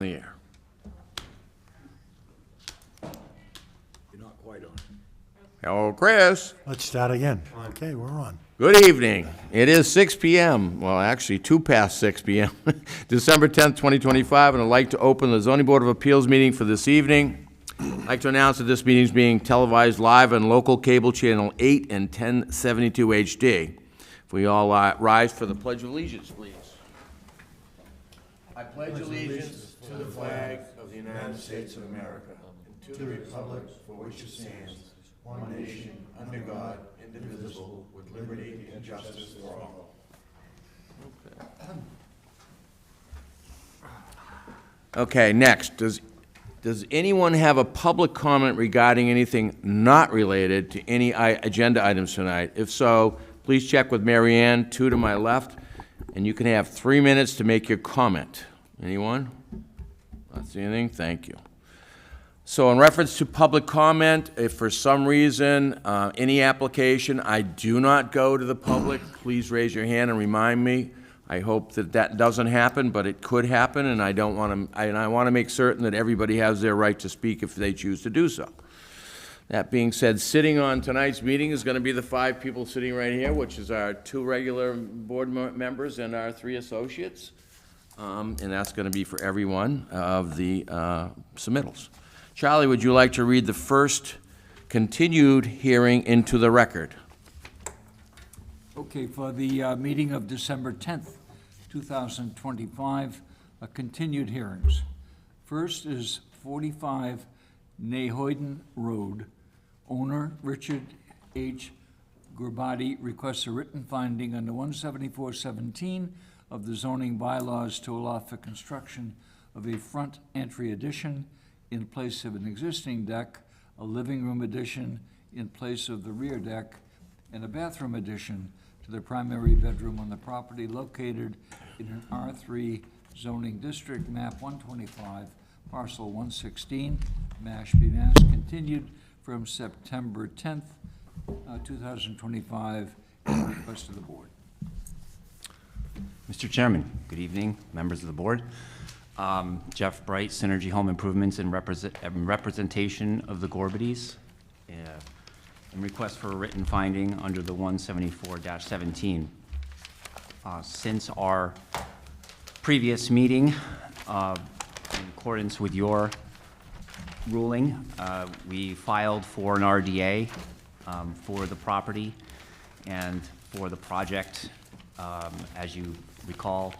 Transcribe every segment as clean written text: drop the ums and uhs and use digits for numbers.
The air. You're not quite on. Hello, Chris. Let's start again. Okay, we're on. Good evening. It is 6 p.m., well, actually, 2 past 6 p.m., December 10th, 2025, and I'd like to open the Zoning Board of Appeals meeting for this evening. I'd like to announce that this meeting is being televised live on local cable channel 8 and 1072 HD. If we all rise for the Pledge of Allegiance, please. I pledge allegiance to the flag of the United States of America and to the republic for which it stands, one nation, under God, indivisible, with liberty and justice for all. Okay, next. Does anyone have a public comment regarding anything not related to any agenda items tonight? If so, please check with Mary Ann, 2 to my left, and you can have 3 minutes to make your comment. Anyone? Not seeing anything? Thank you. So in reference to public comment, if for some reason, any application, I do not go to the public, please raise your hand and remind me. I hope that that doesn't happen, but it could happen, and I don't want to, and I want to make certain that everybody has their right to speak if they choose to do so. That being said, sitting on tonight's meeting is going to be the 5 people sitting right here, which is our 2 regular board members and our 3 associates. And that's going to be for every one of the submittals. Charlie, would you like to read the first continued hearing into the record? Okay, for the meeting of December 10th, 2025, continued hearings. First is 45 Nahoyden Road. Owner Richard H. Gurbati requests a written finding under 174-17 of the zoning bylaws to allow for construction of a front entry addition in place of an existing deck, a living room addition in place of the rear deck, and a bathroom addition to the primary bedroom on the property located in an R3 zoning district, map 125, parcel 116, Mashpee, Mass, continued from September 10th, 2025, at the request of the board. Mr. Chairman, good evening, members of the board. Jeff Bright, Synergy Home Improvements, in representation of the Gorbaties, in request for a written finding under the 174-17. Since our previous meeting, in accordance with your ruling, we filed for an RDA for the property and for the project. As you recall,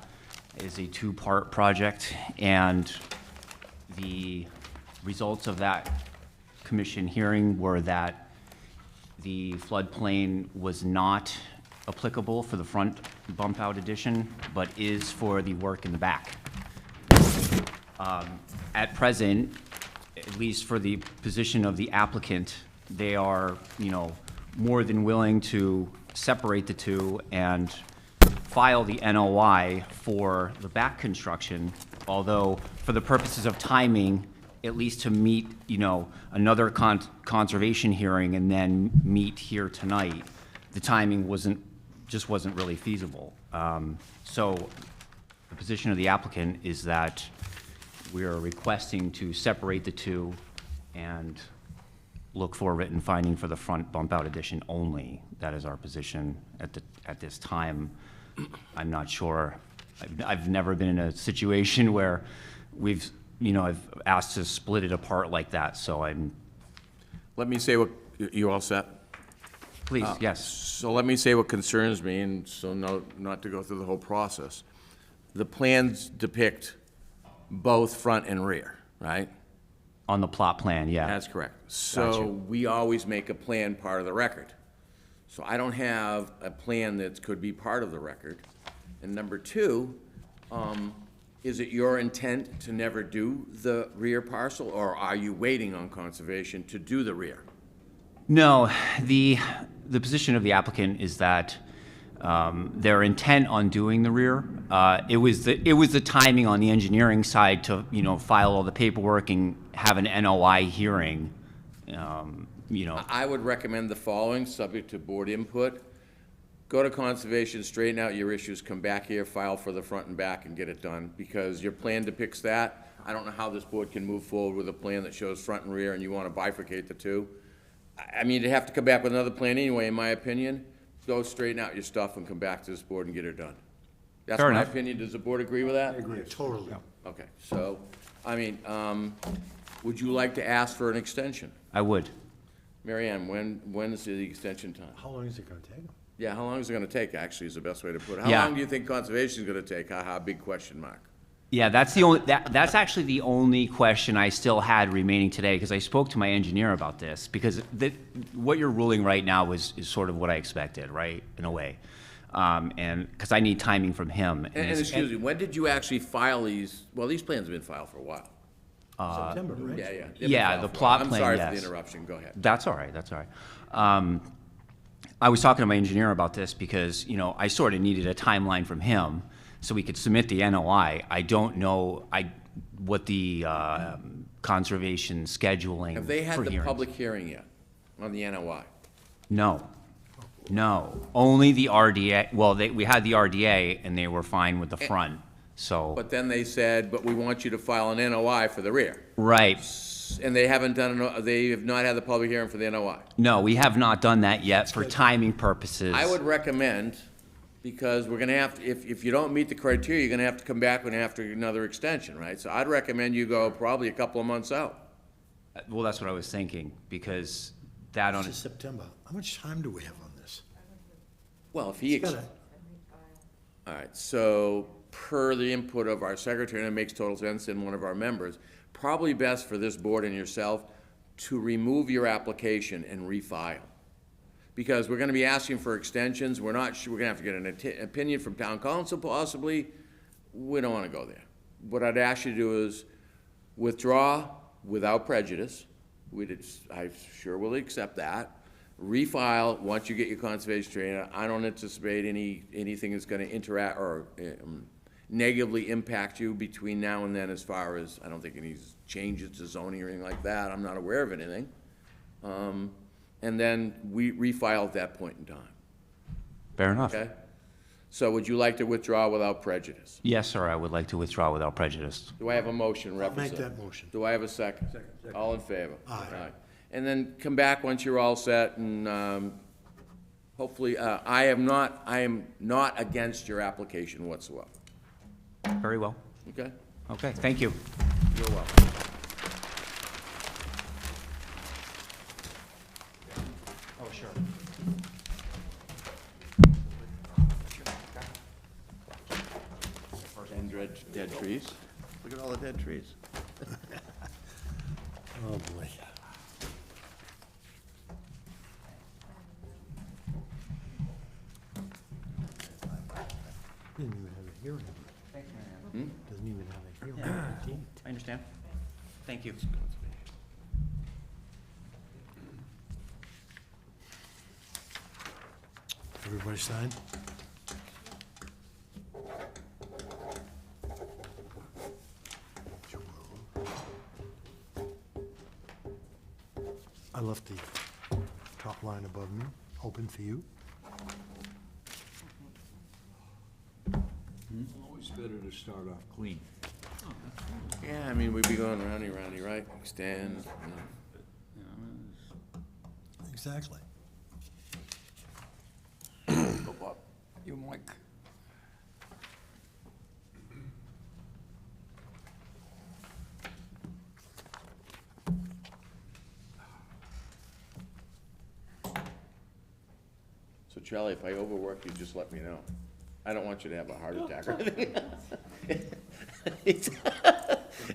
is a 2-part project, and the results of that commission hearing were that the floodplain was not applicable for the front bump out addition, but is for the work in the back. At present, at least for the position of the applicant, they are, more than willing to separate the two and file the NOI for the back construction, although for the purposes of timing, at least to meet, another conservation hearing and then meet here tonight, the timing just wasn't really feasible. So the position of the applicant is that we are requesting to separate the two and look for a written finding for the front bump out addition only. That is our position at this time. I'm not sure. I've never been in a situation where we've, I've asked to split it apart like that, so I'm... Let me say what, you all set? Please, yes. So let me say what concerns me, and so not to go through the whole process. The plans depict both front and rear, right? On the plot plan, yeah. That's correct. So we always make a plan part of the record. So I don't have a plan that could be part of the record. And number 2, is it your intent to never do the rear parcel, or are you waiting on conservation to do the rear? No, the position of the applicant is that their intent on doing the rear, it was the timing on the engineering side to, file all the paperwork and have an NOI hearing. I would recommend the following, subject to board input. Go to conservation, straighten out your issues, come back here, file for the front and back, and get it done, because your plan depicts that. I don't know how this board can move forward with a plan that shows front and rear and you want to bifurcate the two. I mean, you'd have to come back with another plan anyway, in my opinion. Go straighten out your stuff and come back to this board and get it done. That's Fair my enough. opinion. Does the board agree with that? Totally. Okay, so, I mean, would you like to ask for an extension? I would. Mary Ann, when is the extension time? How long is it gonna take? Yeah, how long is it gonna take, actually, is the best way to put it. How Yeah. long do you think conservation is gonna take? Ha-ha, big question mark. Yeah, that's actually the only question I still had remaining today, because I spoke to my engineer about this, because what you're ruling right now is sort of what I expected, right, in a way. And, because I need timing from him. And excuse me, when did you actually file these? Well, these plans have been filed for a while. September, right? Yeah, yeah. They've been Yeah, filed the for a plot while. plan, I'm sorry for yes. the interruption, go ahead. That's all right, that's all right. I was talking to my engineer about this because, I sort of needed a timeline from him so we could submit the NOI. I don't know what the conservation scheduling Have they had for the hearings. public hearing yet on the NOI? No, only the RDA, well, we had the RDA and they were fine with the front, so. But then they said, but we want you to file an NOI for the rear. Right, And they haven't they have not had the public hearing for the NOI. no, we have not done that yet for timing purposes. I would recommend, because we're gonna have, if you don't meet the criteria, you're gonna have to come back and after another extension, right? So I'd recommend you go probably a couple of months out. Well, that's what I was thinking, because that on, This is September. How much time do we have on this? Well, if he, It's gotta- all right, so per the input of our secretary, and it makes total sense, and one of our members, probably best for this board and yourself to remove your application and refile. Because we're gonna be asking for extensions, we're not sure, we're gonna have to get an opinion from town council possibly. We don't wanna go there. What I'd ask you to do is withdraw without prejudice. I sure will accept that. Refile, once you get your conservation training. I don't anticipate anything that's gonna interact or negatively impact you between now and then as far as, I don't think any changes to zoning or anything like that. I'm not aware of anything. And then we refile at that point in time, fair enough. okay? So would you like to withdraw without prejudice? Yes, sir, I would like to withdraw without prejudice. Do I have a motion, Make Representative? that motion. Do I have a second? Second. All in favor? Aye. And then come back once you're all set and, hopefully, I am not against your application whatsoever, Very well. okay? Okay, thank you. You're welcome. Oh, sure. And dead trees. Look at all the dead trees. Oh, boy. Didn't even have a hearing. Doesn't even have a hearing on the 18th. I understand. Thank you. Everybody signed? I left the top line above me open for you. Always better to start off clean. Yeah, I mean, we'd be going roundy, right? Extend, Exactly. go up. You, Mike. So Charlie, if I overwork you, just let me know. I don't want you to have a heart attack or anything.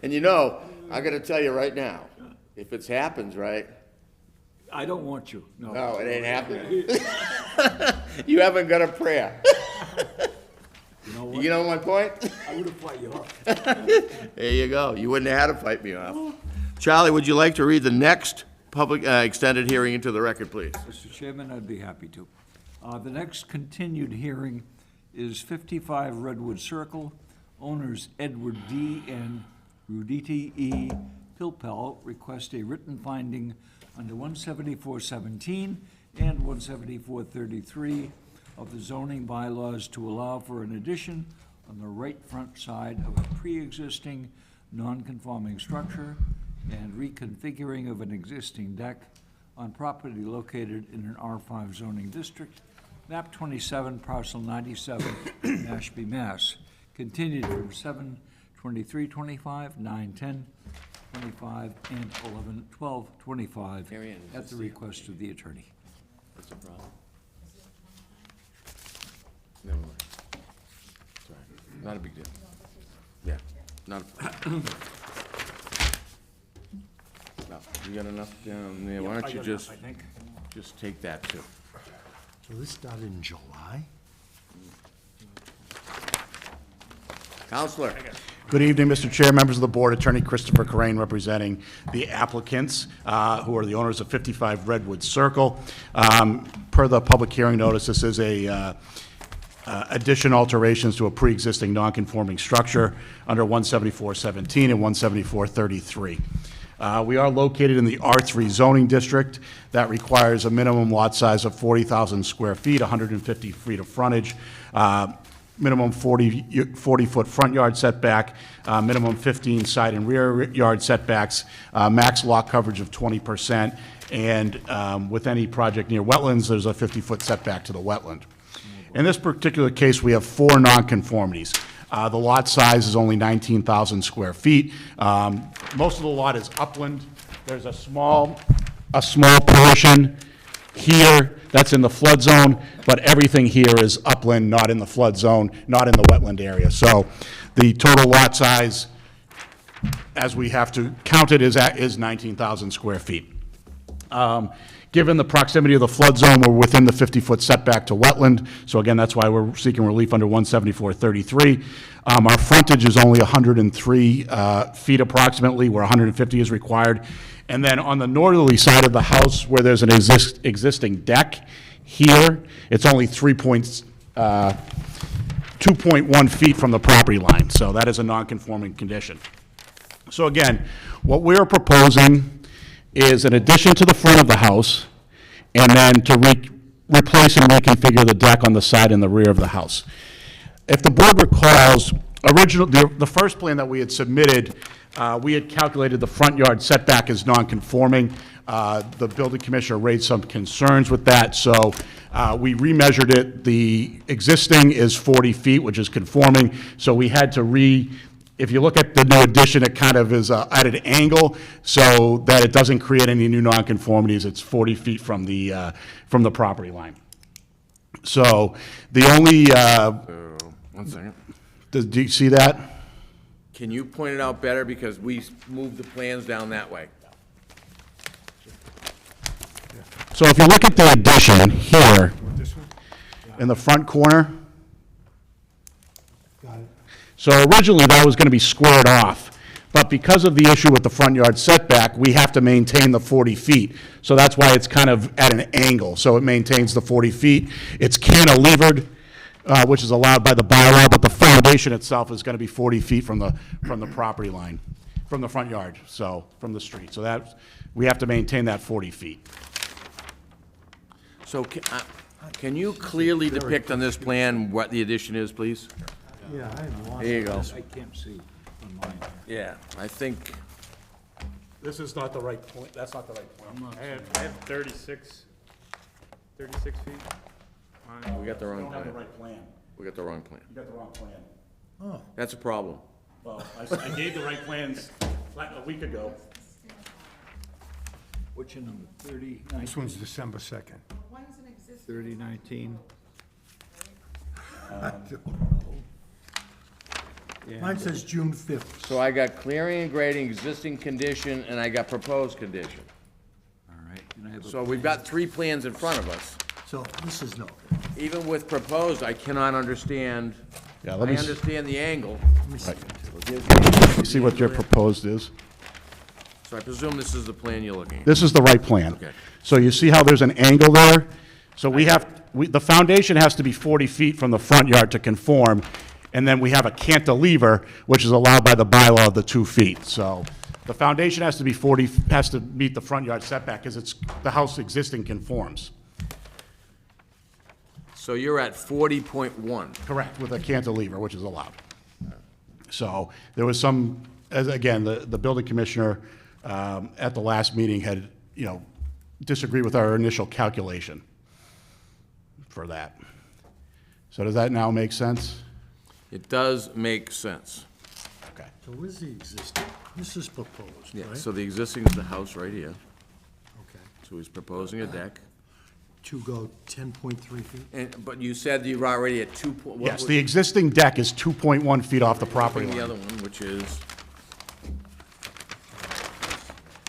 And I gotta tell you right now, if it happens, right? I don't want you, no. No, it ain't happening. You haven't got a prayer. You know You what? know my point? I would have fought you off. There you go. You wouldn't have had to fight me off. Charlie, would you like to read the next public, extended hearing into the record, please? Mr. Chairman, I'd be happy to. The next continued hearing is 55 Redwood Circle. Owners Edward D. and Ruditi E. Pilpel request a written finding under 174-17 and 174-33 of the zoning bylaws to allow for an addition on the right front side of a pre-existing non-conforming structure and reconfiguring of an existing deck on property located in an R5 zoning district, map 27, parcel 97, Mashpee, Mass. Continued from 7/23/25, 9/10/25, and 11/12/25 Marion, is at this the the- request of the attorney. What's the problem? Never mind. It's all right. Not a big deal. Yeah, not, no, you got enough down there, why don't you just, just take that too? So this started in July? Counselor? Good evening, Mr. Chair, members of the board, Attorney Christopher Corain representing the applicants, who are the owners of 55 Redwood Circle. Per the public hearing notice, this is a addition alterations to a pre-existing non-conforming structure under 174-17 and 174-33. We are located in the R3 zoning district. That requires a minimum lot size of 40,000 square feet, 150 feet of frontage, minimum 40-foot front yard setback, minimum 15 side and rear yard setbacks, max lot coverage of 20%, and with any project near wetlands, there's a 50-foot setback to the wetland. In this particular case, we have 4 nonconformities. The lot size is only 19,000 square feet. Most of the lot is upland. There's a small portion here that's in the flood zone, but everything here is upland, not in the flood zone, not in the wetland area. So the total lot size, as we have to count it, is 19,000 square feet. Given the proximity of the flood zone, we're within the 50-foot setback to wetland. So again, that's why we're seeking relief under 174-33. Our frontage is only 103 feet approximately, where 150 is required. And then on the northerly side of the house, where there's an existing deck, here, it's only 2.1 feet from the property line. So that is a non-conforming condition. So again, what we're proposing is an addition to the front of the house, and then to replace and reconfigure the deck on the side and the rear of the house. If the board recalls, the first plan that we had submitted, we had calculated the front yard setback as non-conforming. The building commissioner raised some concerns with that, so we remeasured it. The existing is 40 feet, which is conforming, so we had to if you look at the new addition, it kind of is at an angle so that it doesn't create any new nonconformities. It's 40 feet from the property line. So the only, 1 second. do you see that? Can you point it out better, because we moved the plans down that way? So if you look at the addition here, in the front corner, so originally that was going to be squared off, but because of the issue with the front yard setback, we have to maintain the 40 feet. So that's why it's kind of at an angle, so it maintains the 40 feet. It's cantilevered, which is allowed by the bylaw, but the foundation itself is going to be 40 feet from the property line, from the front yard, so from the street. So that, we have to maintain that 40 feet. So can you clearly depict on this plan what the addition is, please? Yeah, I have lost. There you go. I can't see on mine. Yeah, I think, This is not the right point, that's not the right point. I have 36 feet. we got the wrong Don't have the plan. right plan. We got the wrong plan. You got the wrong plan. That's a problem. Well, I gave the right plans like a week ago. What's your number, This one's December 2nd. 3019? Mine says June 5th. So I got clearing and grading, existing condition, and I got proposed condition. All right, and I have a So we've got 3 plans in front of us. So this is no. Even with proposed, I cannot understand. Yeah, I let me understand the angle. see what your proposed is. So I presume this is the plan you're looking at. This is the right plan. Okay. So you see how there's an angle there? So the foundation has to be 40 feet from the front yard to conform, and then we have a cantilever, which is allowed by the bylaw of the 2 feet. So the foundation has to be 40, has to meet the front yard setback, because the house existing conforms. So you're at 40.1. Correct, with a cantilever, which is allowed. So there was some as, again, the building commissioner at the last meeting had, disagreed with our initial calculation for that. So does that now make sense? It does make sense. Okay. So where's the existing? This is proposed, Yeah, right? so the existing is the house right here. Okay. So he's proposing a deck. To go 10.3 feet? But you said you're already at 2 point. Yes, the existing deck is 2.1 feet off the property The line. other one, which is,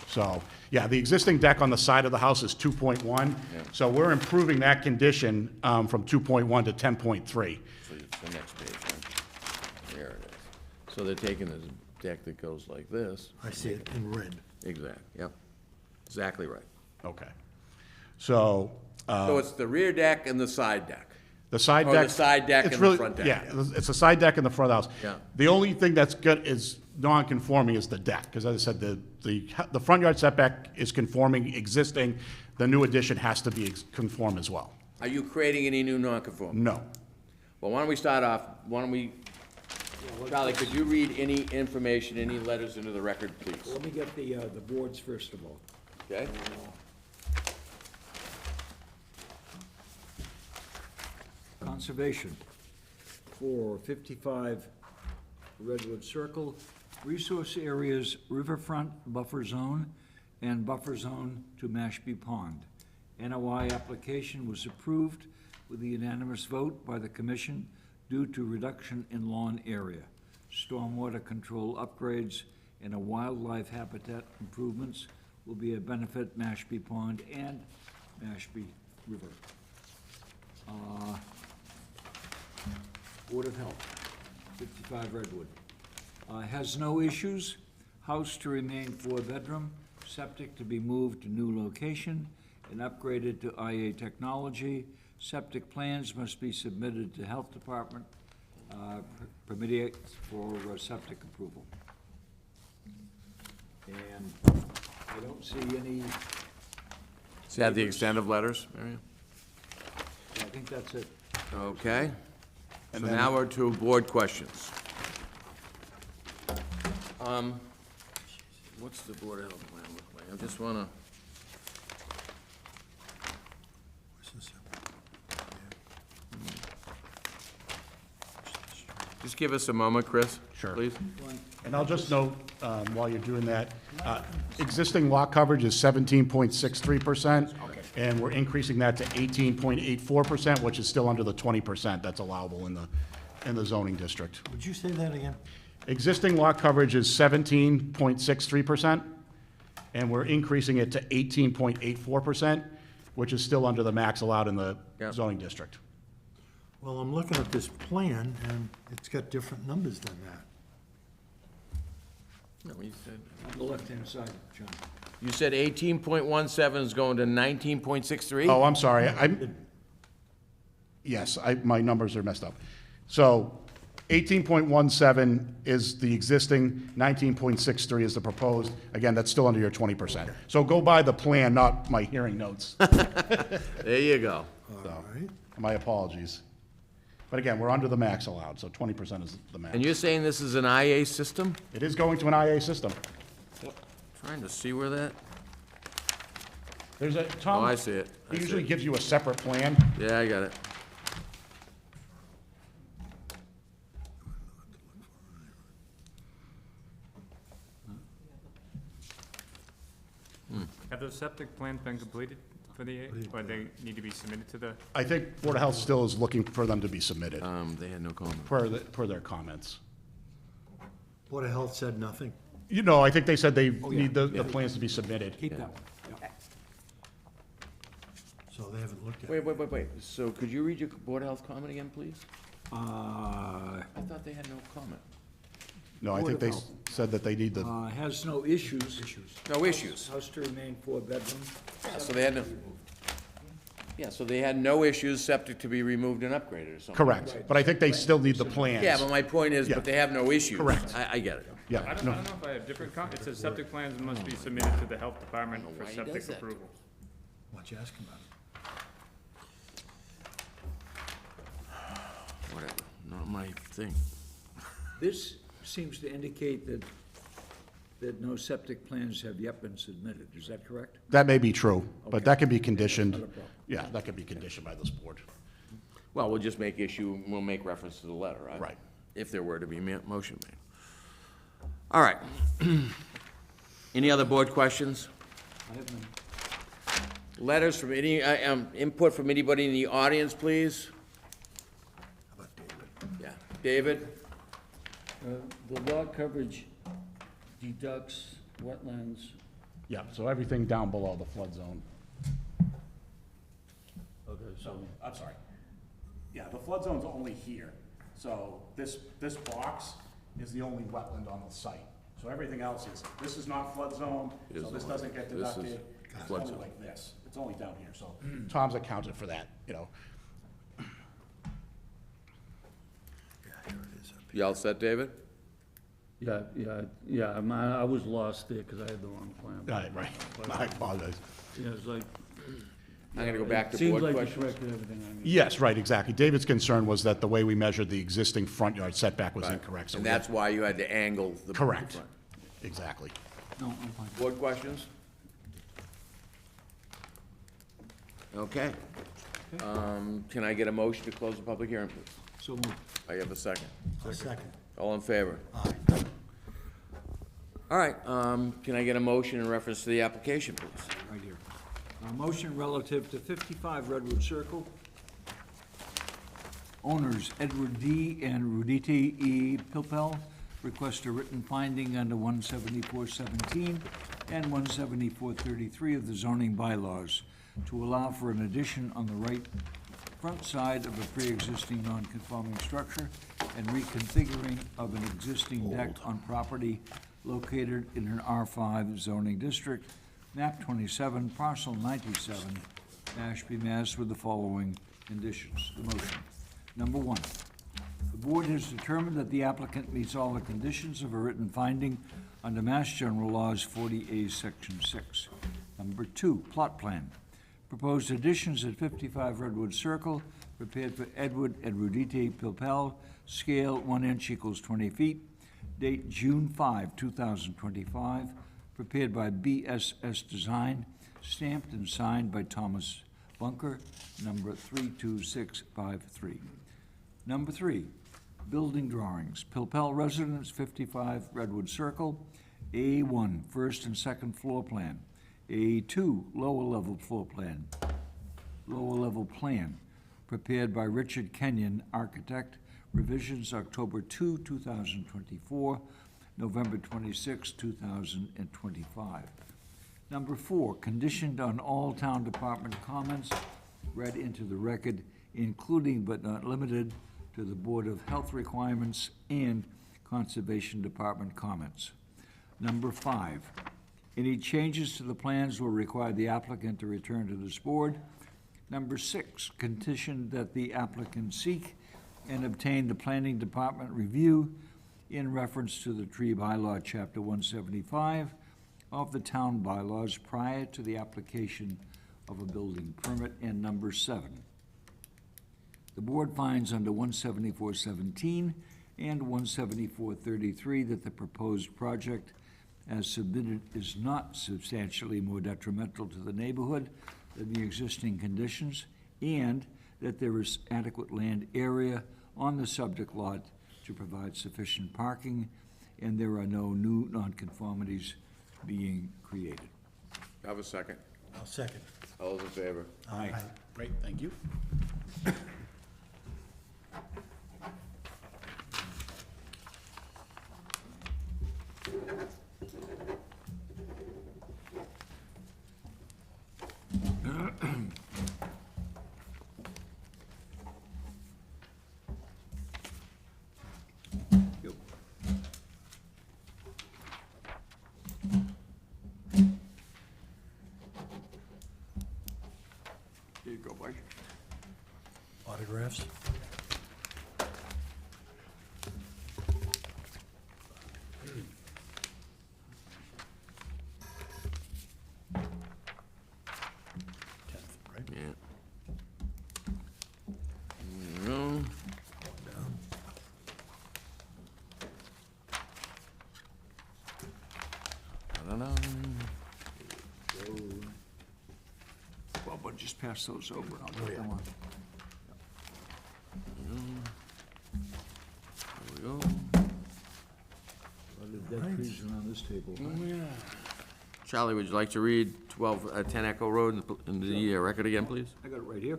So, yeah, the existing deck on the side of the house is 2.1. So we're improving that condition from 2.1 to 10.3. so it's the next page, right? There it is. So they're taking this deck that goes like this. I see it in red. Exact, yep. Exactly right. Okay. So, So it's the rear deck and the side deck. the side Or deck. the side deck it's and the really- front deck. Yeah, it's a side deck in the front of the house. Yeah. The only thing that's good is non-conforming is the deck, because as I said, the front yard setback is conforming, existing. The new addition has to be conform as well. Are you creating any new nonconformity? No. Well, why don't we start off, Charlie, could you read any information, any letters into the record, please? Let me get the boards first of all. Okay? Conservation for 55 Redwood Circle, resource areas riverfront buffer zone and buffer zone to Mashpee Pond. NOI application was approved with a unanimous vote by the commission due to reduction in lawn area, stormwater control upgrades, and a wildlife habitat improvements will be a benefit Mashpee Pond and Mashpee River. Board of Health, 55 Redwood. Has no issues, house to remain 4-bedroom, septic to be moved to new location and upgraded to IA technology. Septic plans must be submitted to Health Department, permitting for septic approval. And I don't see any, Does that have the extent of letters, Marion? I think that's it. Okay. So now we're to board questions. What's the Board of Health plan look like? I just wanna, just give us a moment, Chris. Sure. Please. And I'll just note, while you're doing that, existing lot coverage is 17.63%. And we're increasing that to 18.84%, which is still under the 20% that's allowable in the zoning district. Would you say that again? Existing lot coverage is 17.63%, and we're increasing it to 18.84%, which is still under the max allowed in the Yep. zoning district. Well, I'm looking at this plan, and it's got different numbers than that. No, you said, On the left-hand side, John. you said 18.17 is going to 19.63? Oh, I'm sorry, yes, my numbers are messed up. So 18.17 is the existing, 19.63 is the proposed. Again, that's still under your 20%. So go by the plan, not my hearing notes. There you go. All right. My apologies. But again, we're under the max allowed, so 20% is the max. And you're saying this is an IA system? It is going to an IA system. Trying to see where that, There's a, oh, Tom, I see it. I he see usually it. gives you a separate plan. Yeah, I got it. Have those septic plans been completed for the, or they need to be submitted to the, I think Board of Health still is looking for them to be submitted, They had no comment. per their comments. Board of Health said nothing. I think they said they need the plans to be submitted. Keep that one. Yeah. So they haven't looked at it. Wait. So could you read your Board of Health comment again, please? Uh, I thought they had no comment. No, I Board think of they Health. said that they need the, Has no issues. No issues. House to remain 4-bedroom. Yeah, so they had no, yeah, so they had no issues, septic to be removed and upgraded or something. correct. But I think they still need the plans. Yeah, but my point is, Yeah. but they have no issues. Correct. I get it. Yeah, I don't no, know if I have different it says septic plans must be submitted to the health department for why he septic does that. approval. Why don't you ask him about it? Whatever, not my thing. This seems to indicate that that no septic plans have yet been submitted. Is that correct? That may be true, but Okay. that can be conditioned. Not a problem. Yeah, that can be conditioned by this board. Well, we'll just we'll make reference to the letter, right? Right. If there were to be motion made. All right. Any other board questions? I have none. Letters from any, input from anybody in the audience, please? How about David? Yeah, David? The lot coverage deducts wetlands. Yeah, so everything down below the flood zone. Okay, so, I'm sorry. Yeah, the flood zone's only here. So this box is the only wetland on the site. So everything else this is not flood zone, so this doesn't get This is deducted. It's flood only zone. like this. It's only down here, so Tom's accounted for that, you know. You all set, David? I was lost there because I had the wrong plan. Right. I apologize. Yeah, it's like. I'm gonna go back to Seems board like you questions. corrected everything I need. Yes, right, exactly. David's concern was that the way we measured the existing front yard setback was incorrect. So And we that's why you had to angle the. Correct. front. Exactly. No, I'm fine. Board questions? Okay. Can I get a motion to close the public hearing, please? So moved. I have a second. Second. All in favor? Aye. All right, can I get a motion in reference to the application, please? Right here. A motion relative to 55 Redwood Circle. Owners Edward D. and Ruditi E. Pilpel request a written finding under 174-17 and 174-33 of the zoning bylaws to allow for an addition on the right front side of a pre-existing non-conforming structure and reconfiguring of an existing deck on property located in an R5 zoning district, map 27, parcel 97, Mashpee, Mass, with the following conditions. The motion. Number one, the board has determined that the applicant meets all the conditions of a written finding under Mass General Laws 40A, Section 6. Number two, plot plan. Proposed additions at 55 Redwood Circle, prepared for Edward and Ruditi Pilpel, scale 1 inch equals 20 feet, date June 5, 2025, prepared by BSS Design, stamped and signed by Thomas Bunker, number 32653. Number three, building drawings, Pilpel Residence, 55 Redwood Circle, A1, first and second floor plan, A2, lower level floor plan, lower level plan, prepared by Richard Kenyon, architect, revisions October 2, 2024, November 26, 2025. Number four, conditioned on all town department comments read into the record, including but not limited to the Board of Health requirements and Conservation Department comments. Number five, any changes to the plans will require the applicant to return to this board. Number six, conditioned that the applicant seek and obtain the planning department review in reference to the tree bylaw, chapter 175 of the town bylaws prior to the application of a building permit. And number seven, the board finds under 174-17 and 174-33 that the proposed project as submitted is not substantially more detrimental to the neighborhood than the existing conditions, and that there is adequate land area on the subject lot to provide sufficient parking, and there are no new nonconformities being created. Have a second. I'll second. All those in favor? Aye. Great, thank you. Yep. There you go, Mike. Autographs? Tenth, right? Yeah. No. Da-da-da. Well, but just pass those over, I'll get them on. There we go. Dead trees are on this table. Charlie, would you like to read 10 Echo Road in the record again, please? I got it right here.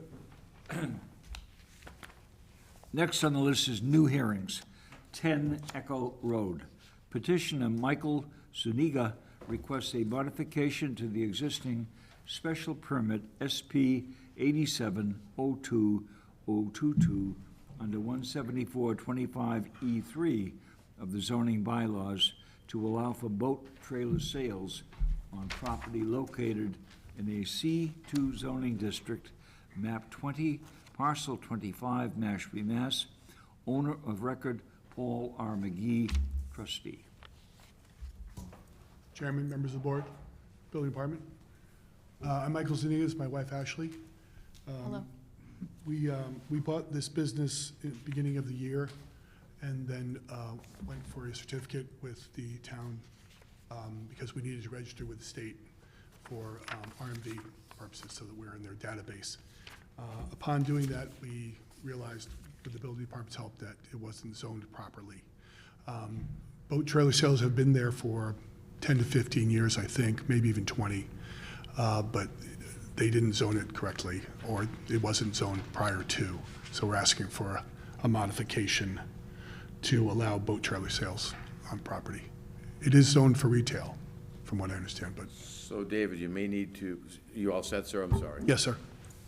Next on the list is new hearings. 10 Echo Road. Petitioner Michael Zuniga requests a modification to the existing special permit SP 8702-022 under 174-25E3 of the zoning bylaws to allow for boat trailer sales on property located in a C2 zoning district, map 20, parcel 25, Mashpee, Mass. Owner of record, Paul R. McGee, trustee. Chairman, members of the board, building department. I'm Michael Zuniga, my wife Ashley. Hello. We bought this business at the beginning of the year and then went for a certificate with the town because we needed to register with the state for RMV purposes so that we're in their database. Upon doing that, we realized with the building department's help that it wasn't zoned properly. Boat trailer sales have been there for 10 to 15 years, I think, maybe even 20. But they didn't zone it correctly, or it wasn't zoned prior to. So we're asking for a modification to allow boat trailer sales on property. It is zoned for retail, from what I understand, but, So, David, you may need to, you all set, sir? I'm sorry. yes, sir.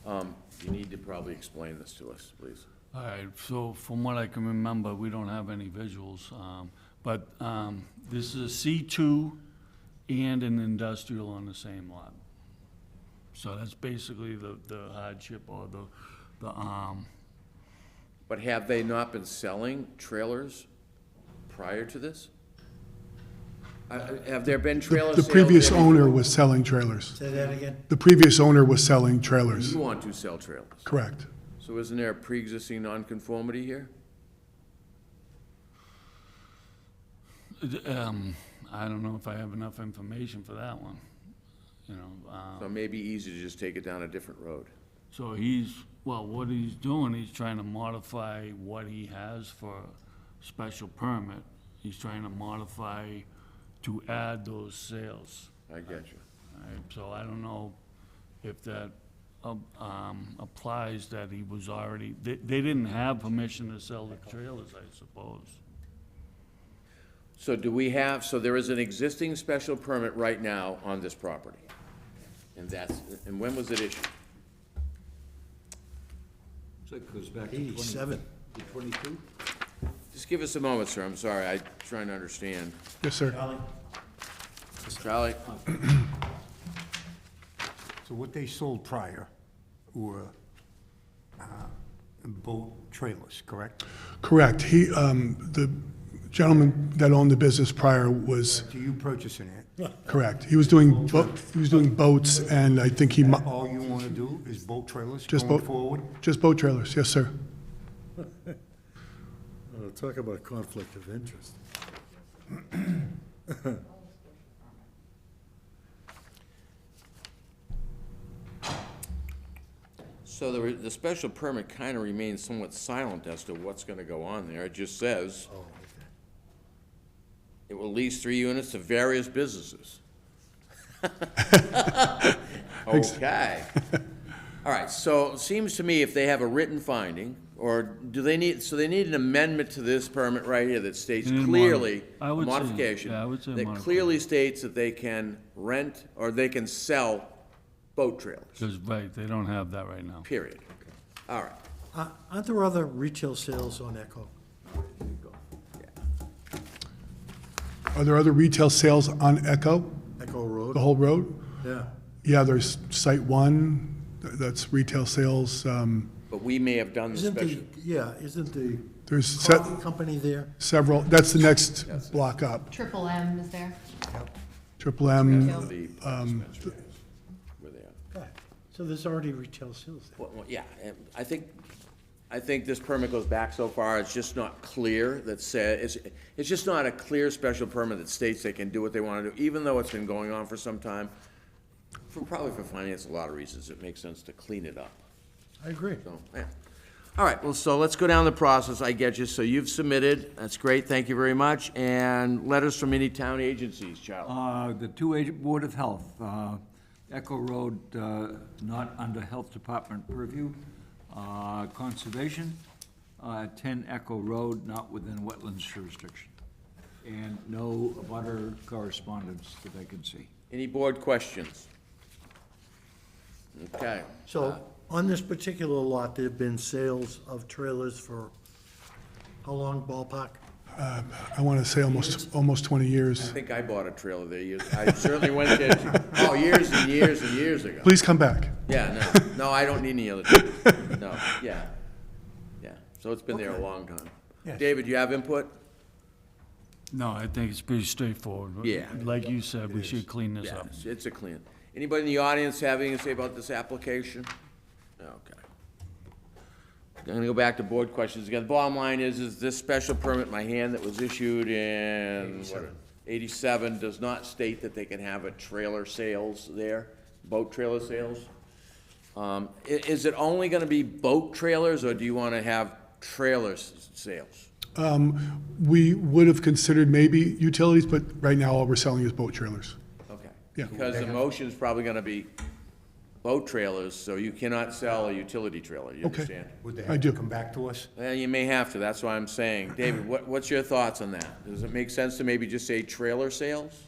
You need to probably explain this to us, please. All right, so from what I can remember, we don't have any visuals, but this is a C2 and an industrial on the same lot. So that's basically the hardship or the But have they not been selling trailers prior to this? Have there been trailer The sales? previous there owner before? was selling trailers. Say that again? The previous owner was selling trailers, You want to sell trailers? correct. So isn't there a pre-existing nonconformity here? I don't know if I have enough information for that one, you know. So it may be easy to just take it down a different road. So what he's doing, he's trying to modify what he has for special permit. He's trying to modify to add those sales. I get you. Right, so I don't know if that applies that he was already, they didn't have permission to sell the trailers, I suppose. So so there is an existing special permit right now on this property? And when was it issued? So it goes back to 87. 22? Just give us a moment, sir, I'm sorry, I'm trying to understand. Yes, sir. Charlie? So what they sold prior were boat trailers, correct? Correct. The gentleman that owned the business prior was, So you purchasing it? correct. He was doing boats, and I think All you want to do is boat trailers Just going boat- forward? just boat trailers, yes, sir. Talk about conflict of interest. So the special permit kind of remains somewhat silent as to what's going to go on there. It just says it will lease 3 units to various businesses. Okay. All right, so it seems to me if they have a written finding, or do they need, so they need an amendment to this permit right here that states They need a clearly, I would say- modification, yeah, I would say that modify. clearly states that they can rent or they can sell boat trailers, Because, right, they don't have that right now. period. All right. Aren't there other retail sales on Echo? Are there other retail sales on Echo, Echo Road? the whole road? Yeah. Yeah, there's Site 1, that's retail sales. But we may have done the Isn't special. isn't the There's coffee company there? several, that's the next block up. Triple M is there. Triple M, The dispensary is where they are. Okay. So there's already retail sales there. Well, yeah, and I think I think this permit goes back so far, it's just not clear that it's just not a clear special permit that states they can do what they want to do, even though it's been going on for some time. Probably for finance, a lot of reasons, it makes sense to clean it up. I agree. So, yeah. All right, well, so let's go down the process, I get you. So you've submitted, that's great, thank you very much. And letters from any town agencies, Charlie? The Board of Health, Echo Road, not under Health Department purview. Conservation, 10 Echo Road, not within wetlands jurisdiction. And no butter correspondence that I can see. Any board questions? Okay. So, on this particular lot, there have been sales of trailers for how long, ballpark? I want to say almost 20 I years. think I bought a trailer there years, I certainly went there, years and years and years ago. Please come back. Yeah, no, I don't need any other, no, yeah, so it's been there a long time. Yes. David, you have input? No, I think it's pretty straightforward. Yeah. Like you said, we should clean this Yeah, up. it's a clean. Anybody in the audience have anything to say about this application? Okay. I'm gonna go back to board questions again. The bottom line is this special permit in my hand that was issued in, what, 87, does not state that they can have a trailer sales there, boat trailer sales. Is it only gonna be boat trailers, or do you wanna have trailer sales? We would have considered maybe utilities, but right now all we're selling is boat trailers. Okay. Yeah. Because the motion's probably gonna be boat trailers, so you cannot sell a utility trailer, you Okay. understand? Would they I have do. to come back to us? Well, you may have to, that's why I'm saying. David, what's your thoughts on that? Does it make sense to maybe just say trailer sales?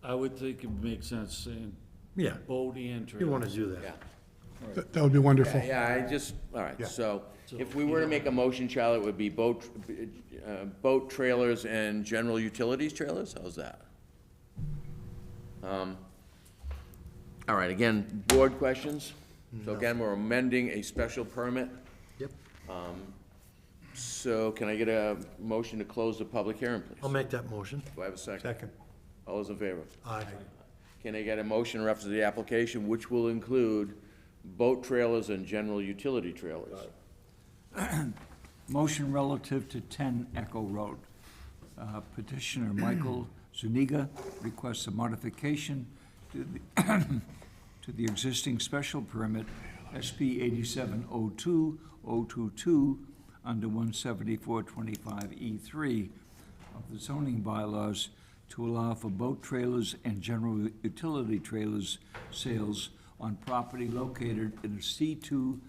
I would think it makes sense saying Yeah, boat and trailer. you want to do that. Yeah. That would be wonderful. Yeah, all right, Yeah. so if we were to make a motion, Charlie, it would be boat trailers and general utilities trailers? How's that? All right, again, board questions? So again, we're amending a special permit. Yep. So can I get a motion to close the public hearing, please? I'll make that motion. Do I have a second? Second. All those in favor? Aye. Can I get a motion in reference to the application, which will include boat trailers and general utility trailers? Motion relative to 10 Echo Road. Petitioner Michael Zuniga requests a modification to the existing special permit SP 8702-022 under 17425E3 of the zoning bylaws to allow for boat trailers and general utility trailers sales on property located in a C2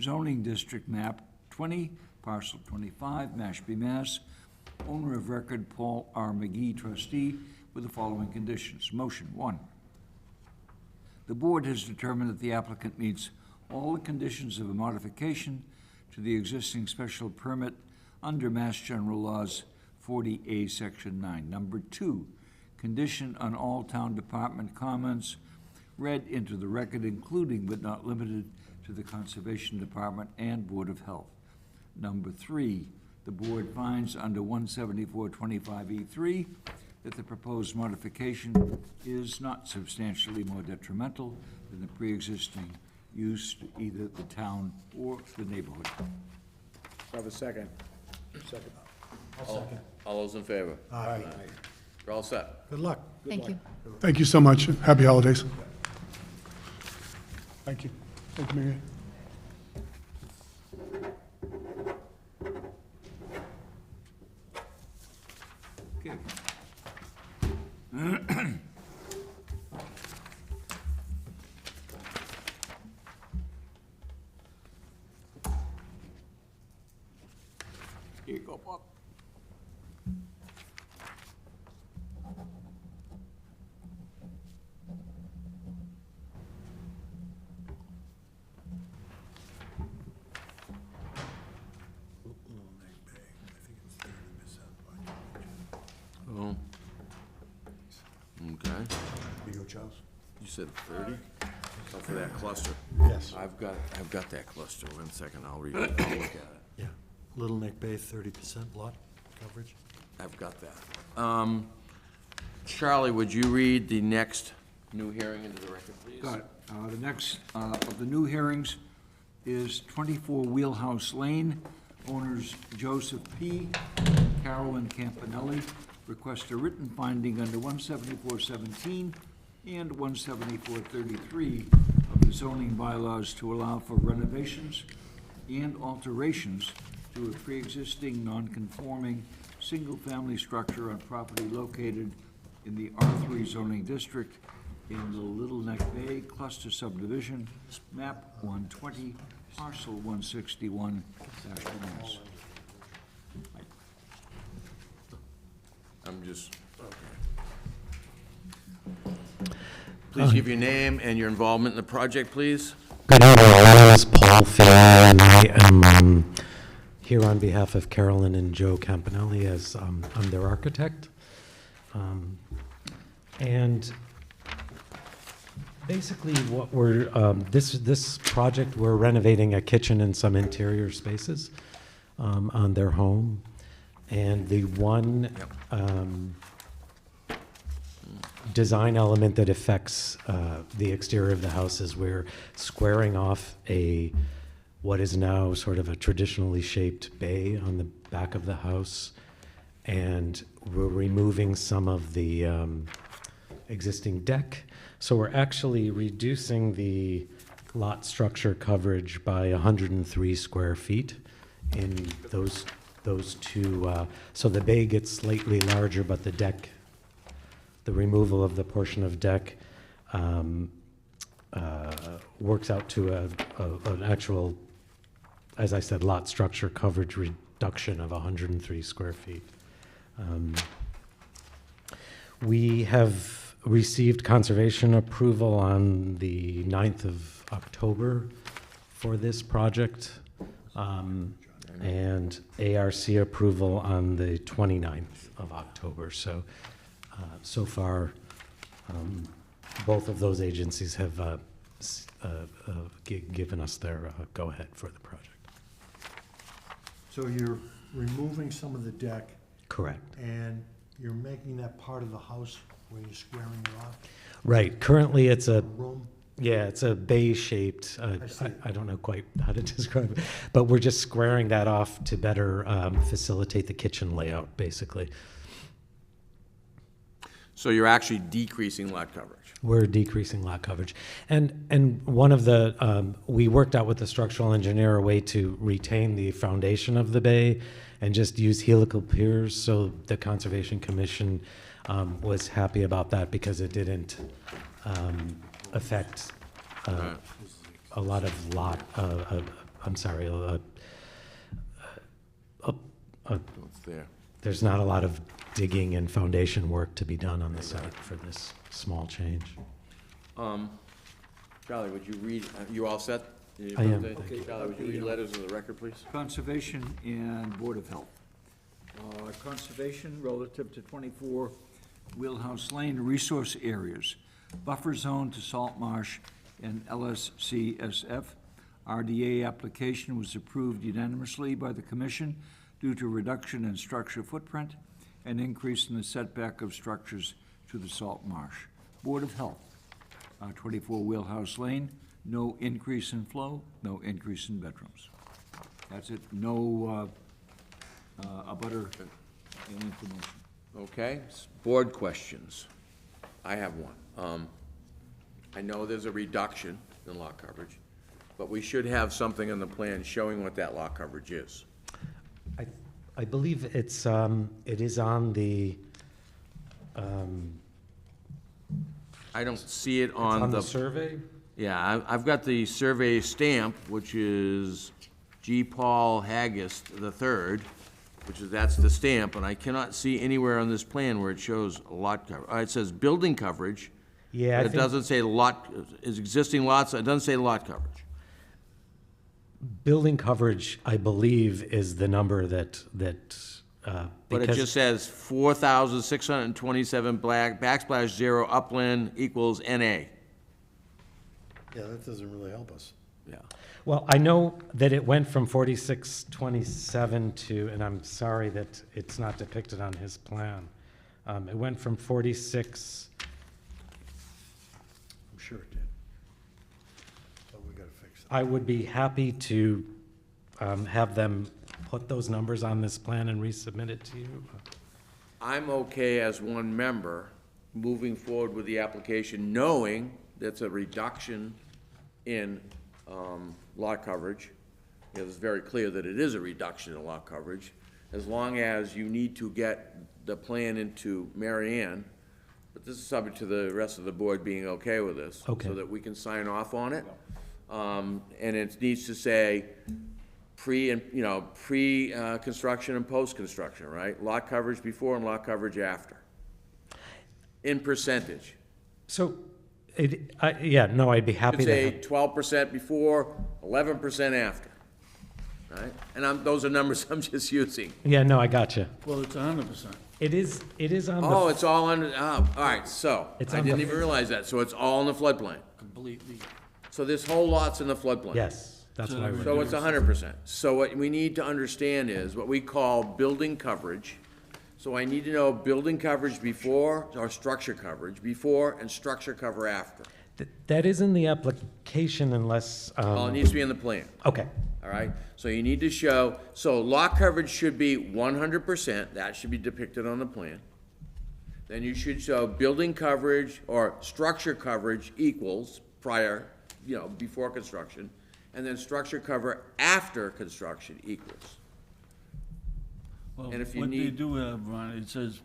zoning district map 20, parcel 25, Mashpee, Mass. Owner of record Paul R. McGee, trustee, with the following conditions. Motion, 1. The board has determined that the applicant meets all the conditions of a modification to the existing special permit under Mass General Laws 40A, Section 9. Number 2, condition on all town department comments read into the record, including but not limited to the Conservation Department and Board of Health. Number 3, the board finds under 17425E3 that the proposed modification is not substantially more detrimental than the pre-existing use to either the town or the neighborhood. Have a second. Second. All those in favor? Aye. You're all set. Good luck. Thank you. Thank you so much. Happy holidays. Thank you. Thank you, Mary Ann. Okay. Here you go, Bob. Oh. Okay. You go, Charles? You said 30? Oh, for that cluster. Yes. I've got that cluster. 1 second, I'll read it. I'll look at it. Yeah. Little Neck Bay, 30% lot coverage. I've got that. Charlie, would you read the next new hearing into the record, please? Got it. The next of the new hearings is 24 Wheelhouse Lane, owners Joseph P. Carolyn Campanelli. Request a written finding under 174-17 and 174-33 of the zoning bylaws to allow for renovations and alterations to a pre-existing non-conforming single-family structure on property located in the R3 zoning district in the Little Neck Bay Cluster Subdivision, map 120, parcel 161, Mass. I'm just, please give your name and your involvement in the project, please. Good evening. My name is Paul Farrell, and I am here on behalf of Carolyn and Joe Campanelli as I'm their architect. And basically what we're, this project, we're renovating a kitchen and some interior spaces on their home. And the one design element that affects the exterior of the house is we're squaring off what is now sort of a traditionally shaped bay on the back of the house, and we're removing some of the existing deck. So we're actually reducing the lot structure coverage by 103 square feet in those two. So the bay gets slightly larger, but the deck, the removal of the portion of deck works out to an actual, as I said, lot structure coverage reduction of 103 square feet. We have received conservation approval on the 9th of October for this project, and ARC approval on the 29th of October. So, so far, both of those agencies have given us their go-ahead for the project. So you're removing some of the deck, Correct. and you're making that part of the house where you're squaring it off? Right. Currently, it's a Room? yeah, it's a bay-shaped. see. I don't know quite how to describe it, but we're just squaring that off to better facilitate the kitchen layout, basically. So you're actually decreasing lot coverage. We're decreasing lot coverage. And one of the, we worked out with the structural engineer a way to retain the foundation of the bay and just use helical piers, so the Conservation Commission was happy about that because it didn't affect a lot of lot, I'm sorry, It's there. there's not a lot of digging and foundation work to be done on the site for this small change. Charlie, would you read, you all set? I am. Okay, Charlie, would you read letters of the record, please? Conservation and Board of Health. Conservation relative to 24 Wheelhouse Lane resource areas, buffer zone to salt marsh and LSCSF. RDA application was approved unanimously by the commission due to reduction in structure footprint and increase in the setback of structures to the salt marsh. Board of Health, 24 Wheelhouse Lane, no increase in flow, no increase in bedrooms. That's it, no abutter information. Okay, board questions. I have one. I know there's a reduction in lot coverage, but we should have something in the plan showing what that lot coverage is. I believe it is on the, I don't see it it's on on the the, survey? yeah, I've got the survey stamp, which is G. Paul Haggis III, which is, that's the stamp, and I cannot see anywhere on this plan where it shows lot cover. It says building coverage. Yeah, I But it think doesn't say lot, is existing lots, it doesn't say lot coverage. building coverage, I believe, is the number that, But it because just says 4,627 backslash 0 upland equals NA. Yeah, that doesn't really help us. Yeah. well, I know that it went from 4627 to, and I'm sorry that it's not depicted on his plan. It went from 46, I'm sure it did. But we gotta fix that. I would be happy to have them put those numbers on this plan and resubmit it to you. I'm okay as one member moving forward with the application, knowing that's a reduction in lot coverage. It was very clear that it is a reduction in lot coverage, as long as you need to get the plan into Mary Ann, but this is subject to the rest of the board being okay with this. Okay. So that we can sign off on it. And it needs to say pre-construction and post-construction, right? Lot coverage before and lot coverage after, in percentage. So, I'd be happy It's to. a 12% before, 11% after, right? And those are numbers I'm just using. Yeah, no, I gotcha. Well, it's 100%. It is on the. Oh, it's all under, all right, so, It's I on didn't the- even realize that, so it's all in the floodplain. Completely. So this whole lot's in the floodplain. Yes, that's what I would. So it's 100%. So what we need to understand is what we call building coverage. So I need to know building coverage before, or structure coverage before, and structure cover after. That is in the application unless, Well, it needs to be in the plan, okay, all right? So you need to show, so lot coverage should be 100%, that should be depicted on the plan. Then you should show building coverage or structure coverage equals prior, before construction, and then structure cover after construction equals. Well, And if you what they need- do have, Ron, it says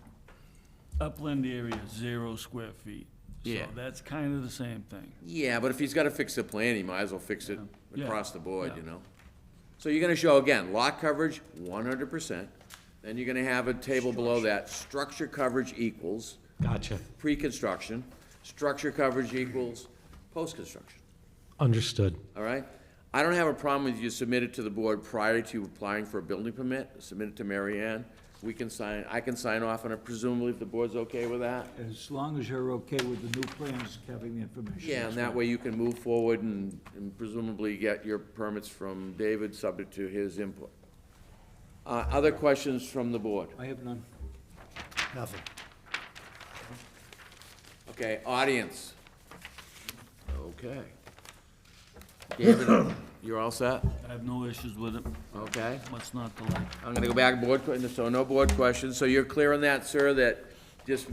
upland area, 0 square feet. Yeah. So that's kind of the same thing. Yeah, but if he's gotta fix the plan, he might as well fix it Yeah. across the board, Yeah. So you're gonna show, again, lot coverage, 100%. Then you're gonna have a table below that, structure coverage equals gotcha, pre-construction, structure coverage equals post-construction, understood. all right? I don't have a problem with you submit it to the board prior to applying for a building permit, submit it to Mary Ann. I can sign off on it presumably if the board's okay with that. As long as you're okay with the new plans having the information. Yeah, and that way you can move forward and presumably get your permits from David, subject to his input. Other questions from the board? I have none. Nothing. Okay, audience. Okay. David, you're all set? I have no issues with it. Okay. What's not to like? I'm gonna go back, so no board questions. So you're clear on that, sir, that just,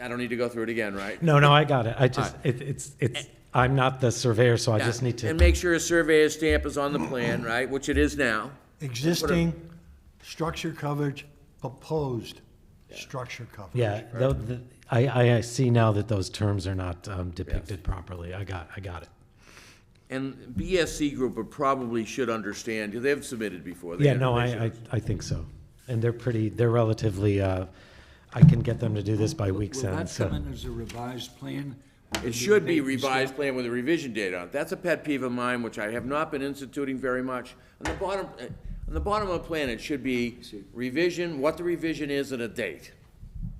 I don't need to go through it again, right? No, I got it. I just, it's, I'm not the surveyor, so I just need And to, make sure a surveyor's stamp is on the plan, right, which it is now. Existing structure coverage, proposed structure coverage. yeah, I see now that those terms are not depicted properly. I got it. And BSC Group probably should understand, because they've submitted before. They Yeah, have no, permission. I think so. And they're relatively, I can get them to do this by week's Will end, that so. come in as a revised plan? It should be revised plan with a revision date on it. That's a pet peeve of mine, which I have not been instituting very much. On the bottom of the plan, it should be revision, what the revision is, and a date.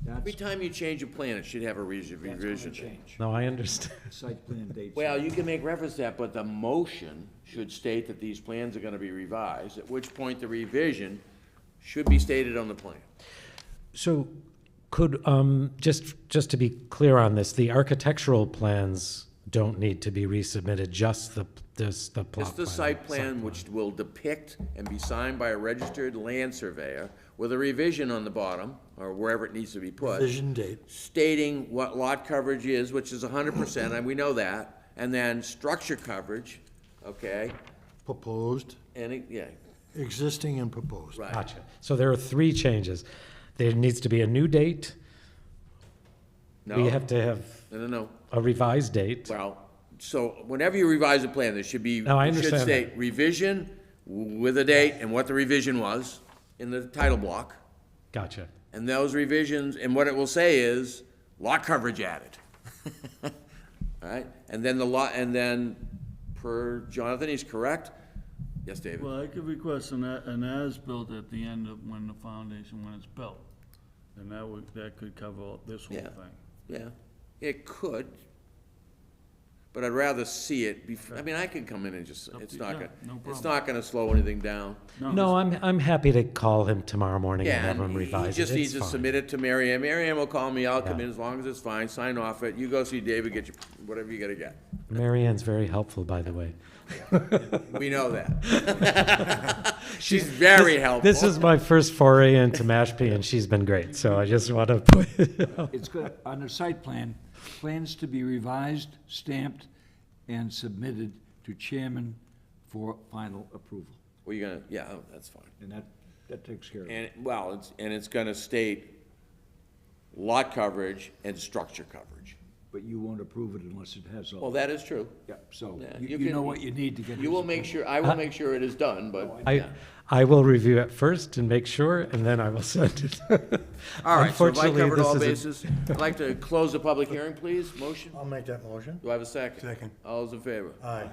Every time you change a plan, it should have a revision. Change. No, I understand. Site plan dates. Well, you can make reference to that, but the motion should state that these plans are gonna be revised, at which point the revision should be stated on the plan. So could, just to be clear on this, the architectural plans don't need to be resubmitted, just the plot It's the plan, site plan which will depict and be signed by a registered land surveyor with a revision on the bottom, or wherever it needs to be put. Vision date. Stating what lot coverage is, which is 100%, and we know that, and then structure coverage, okay? Proposed, Yeah, existing and proposed. right. Gotcha. So there are 3 changes. There needs to be a new date. We No. have to have No. a revised date. Well, so whenever you revise a plan, there should be, No, I it should understand state revision with a date and what the revision was in the title block. Gotcha. And those revisions, and what it will say is, lot coverage added. All right, and then per Jonathan, he's correct? Yes, David? Well, I could request an as-built at the end of when it's built. And that could cover this whole Yeah. thing. Yeah, it could. but I'd rather see it I mean, I can come in and just, it's to- not yeah, gonna, no it's problem. not gonna slow anything down. No, I'm happy to call him tomorrow morning and Yeah, have him and he revise it. just needs It's to fine. submit it to Mary Ann. Mary Ann will call me, I'll come Yeah. in as long as it's fine, sign off it. You go see David, get your, whatever you gotta get. Mary Ann's very helpful, by the way. We know that. She's very helpful. This is my first foray into Mashpee, and she's been great, so I just want to put it out. It's good, on the site plan, plans to be revised, stamped, and submitted to chairman for final approval. Well, you're gonna, yeah, oh, that's fine. And that takes care of it. And, well, it's gonna state lot coverage and structure coverage. But you won't approve it unless it has all. Well, that is true. Yeah, so Yeah, you can- know what you need to get. You will make sure, I will make sure it is done, but, yeah. I will review it first and make sure, and then I will send it. All right, so have I Unfortunately, covered this all is a- bases? I'd like to close the public hearing, please. Motion? I'll make that motion. Do I have a second? Second. All those in favor? Aye.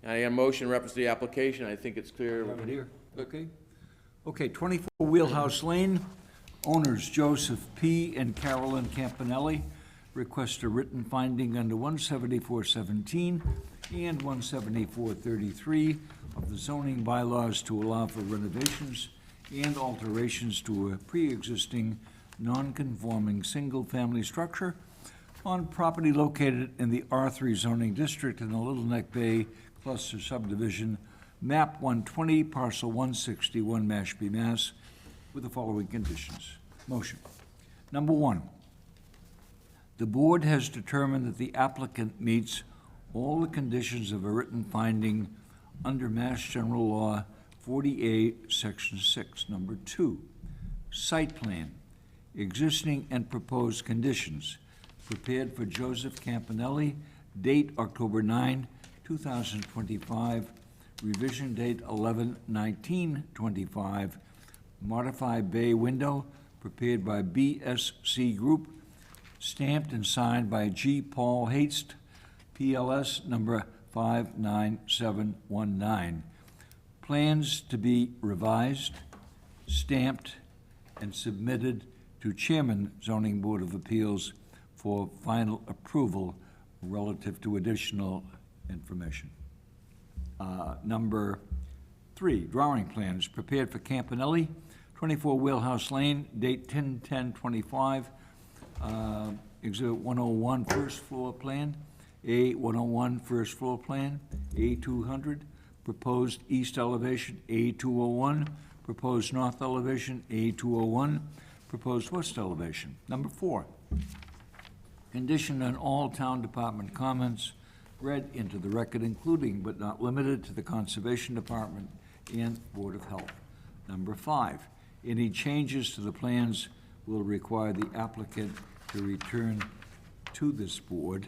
I have a motion in reference to the application. I think it's clear. Have it here, okay? Okay, 24 Wheelhouse Lane, owners Joseph P. and Carolyn Campanelli request a written finding under 174-17 and 174-33 of the zoning bylaws to allow for renovations and alterations to a pre-existing non-conforming single-family structure on property located in the R3 zoning district in the Little Neck Bay Cluster Subdivision, map 120, parcel 161, Mashpee, Mass, with the following conditions. Motion. Number one, the board has determined that the applicant meets all the conditions of a written finding under Mass General Law 40A, Section 6. Number two, site plan, existing and proposed conditions, prepared for Joseph Campanelli, date October 9, 2025, revision date 11/19/25, modified bay window, prepared by BSC Group, stamped and signed by G. Paul Haste, PLS number 59719. Plans to be revised, stamped, and submitted to Chairman Zoning Board of Appeals for final approval relative to additional information. Number three, drawing plans prepared for Campanelli, 24 Wheelhouse Lane, date 10/10/25, Exhibit 101, first floor plan, A101, first floor plan, A200, proposed east elevation, A201, proposed north elevation, A201, proposed west elevation. Number four, condition on all town department comments read into the record, including but not limited to the Conservation Department and Board of Health. Number five, any changes to the plans will require the applicant to return to this board.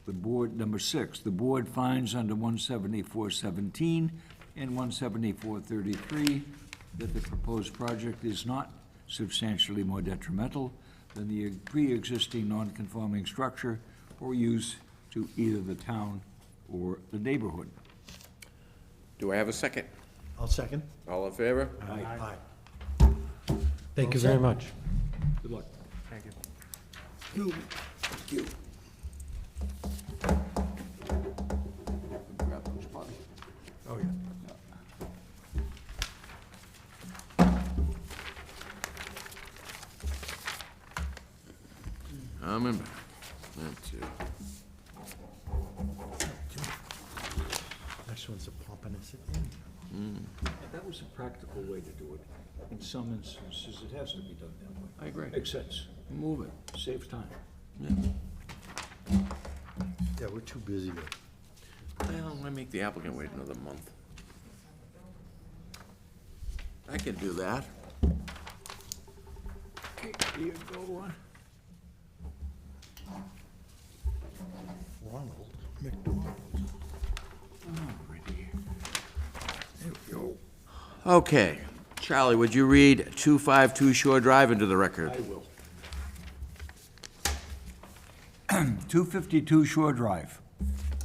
The board, number six, the board finds under 174-17 and 174-33 that the proposed project is not substantially more detrimental than the pre-existing non-conforming structure or use to either the town or the neighborhood. Do I have a second? I'll second. All in favor? Aye. Thank you very much. Good luck. Thank you. Grab those, Bobby. Oh, yeah. I'm in back. That's it. Next one's a Pompanesett. That was a practical way to do it. In some instances, it has to be done that way. I agree. Makes sense. Move it. Saves time. Yeah, we're too busy to. Well, I make the applicant wait another month. I can do that. Okay, here you go, Ron. Ronald McDonald. Alrighty. There we go. Okay. Charlie, would you read 252 Shore Drive into the record? I will. 252 Shore Drive.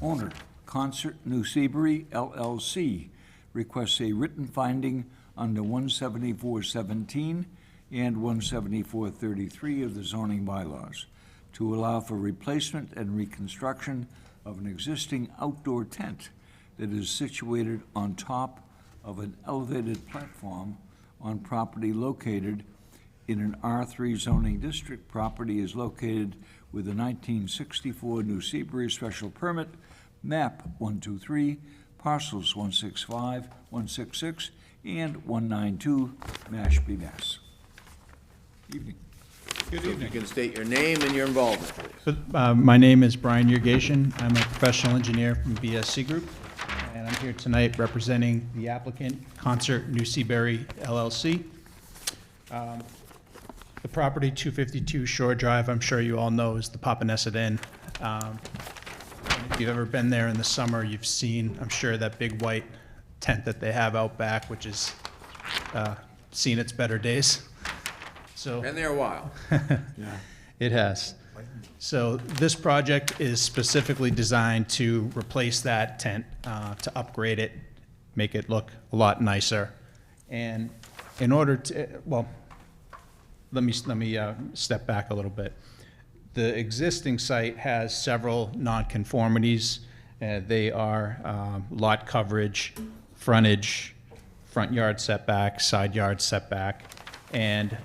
Owner, Concert New Seabury LLC, requests a written finding under 174-17 and 174-33 of the zoning bylaws to allow for replacement and reconstruction of an existing outdoor tent that is situated on top of an elevated platform on property located in an R3 zoning district. Property is located with a 1964 New Seabury special permit, map 123, parcels 165, 166, and 192, Mashpee, Mass. Evening. Good evening. You can state your name and your involvement, please. My name is Brian Yurgation. I'm a professional engineer from BSC Group, and I'm here tonight representing the applicant, Concert New Seabury LLC. The property, 252 Shore Drive, I'm sure you all know, is the Papaneset Inn. If you've ever been there in the summer, you've seen, I'm sure, that big white tent that they have out back, which has seen its better days. So Been there a while. it has. So this project is specifically designed to replace that tent, to upgrade it, make it look a lot nicer. And in order to, well, let me step back a little bit. The existing site has several nonconformities. They are lot coverage, frontage, front yard setback, side yard setback, and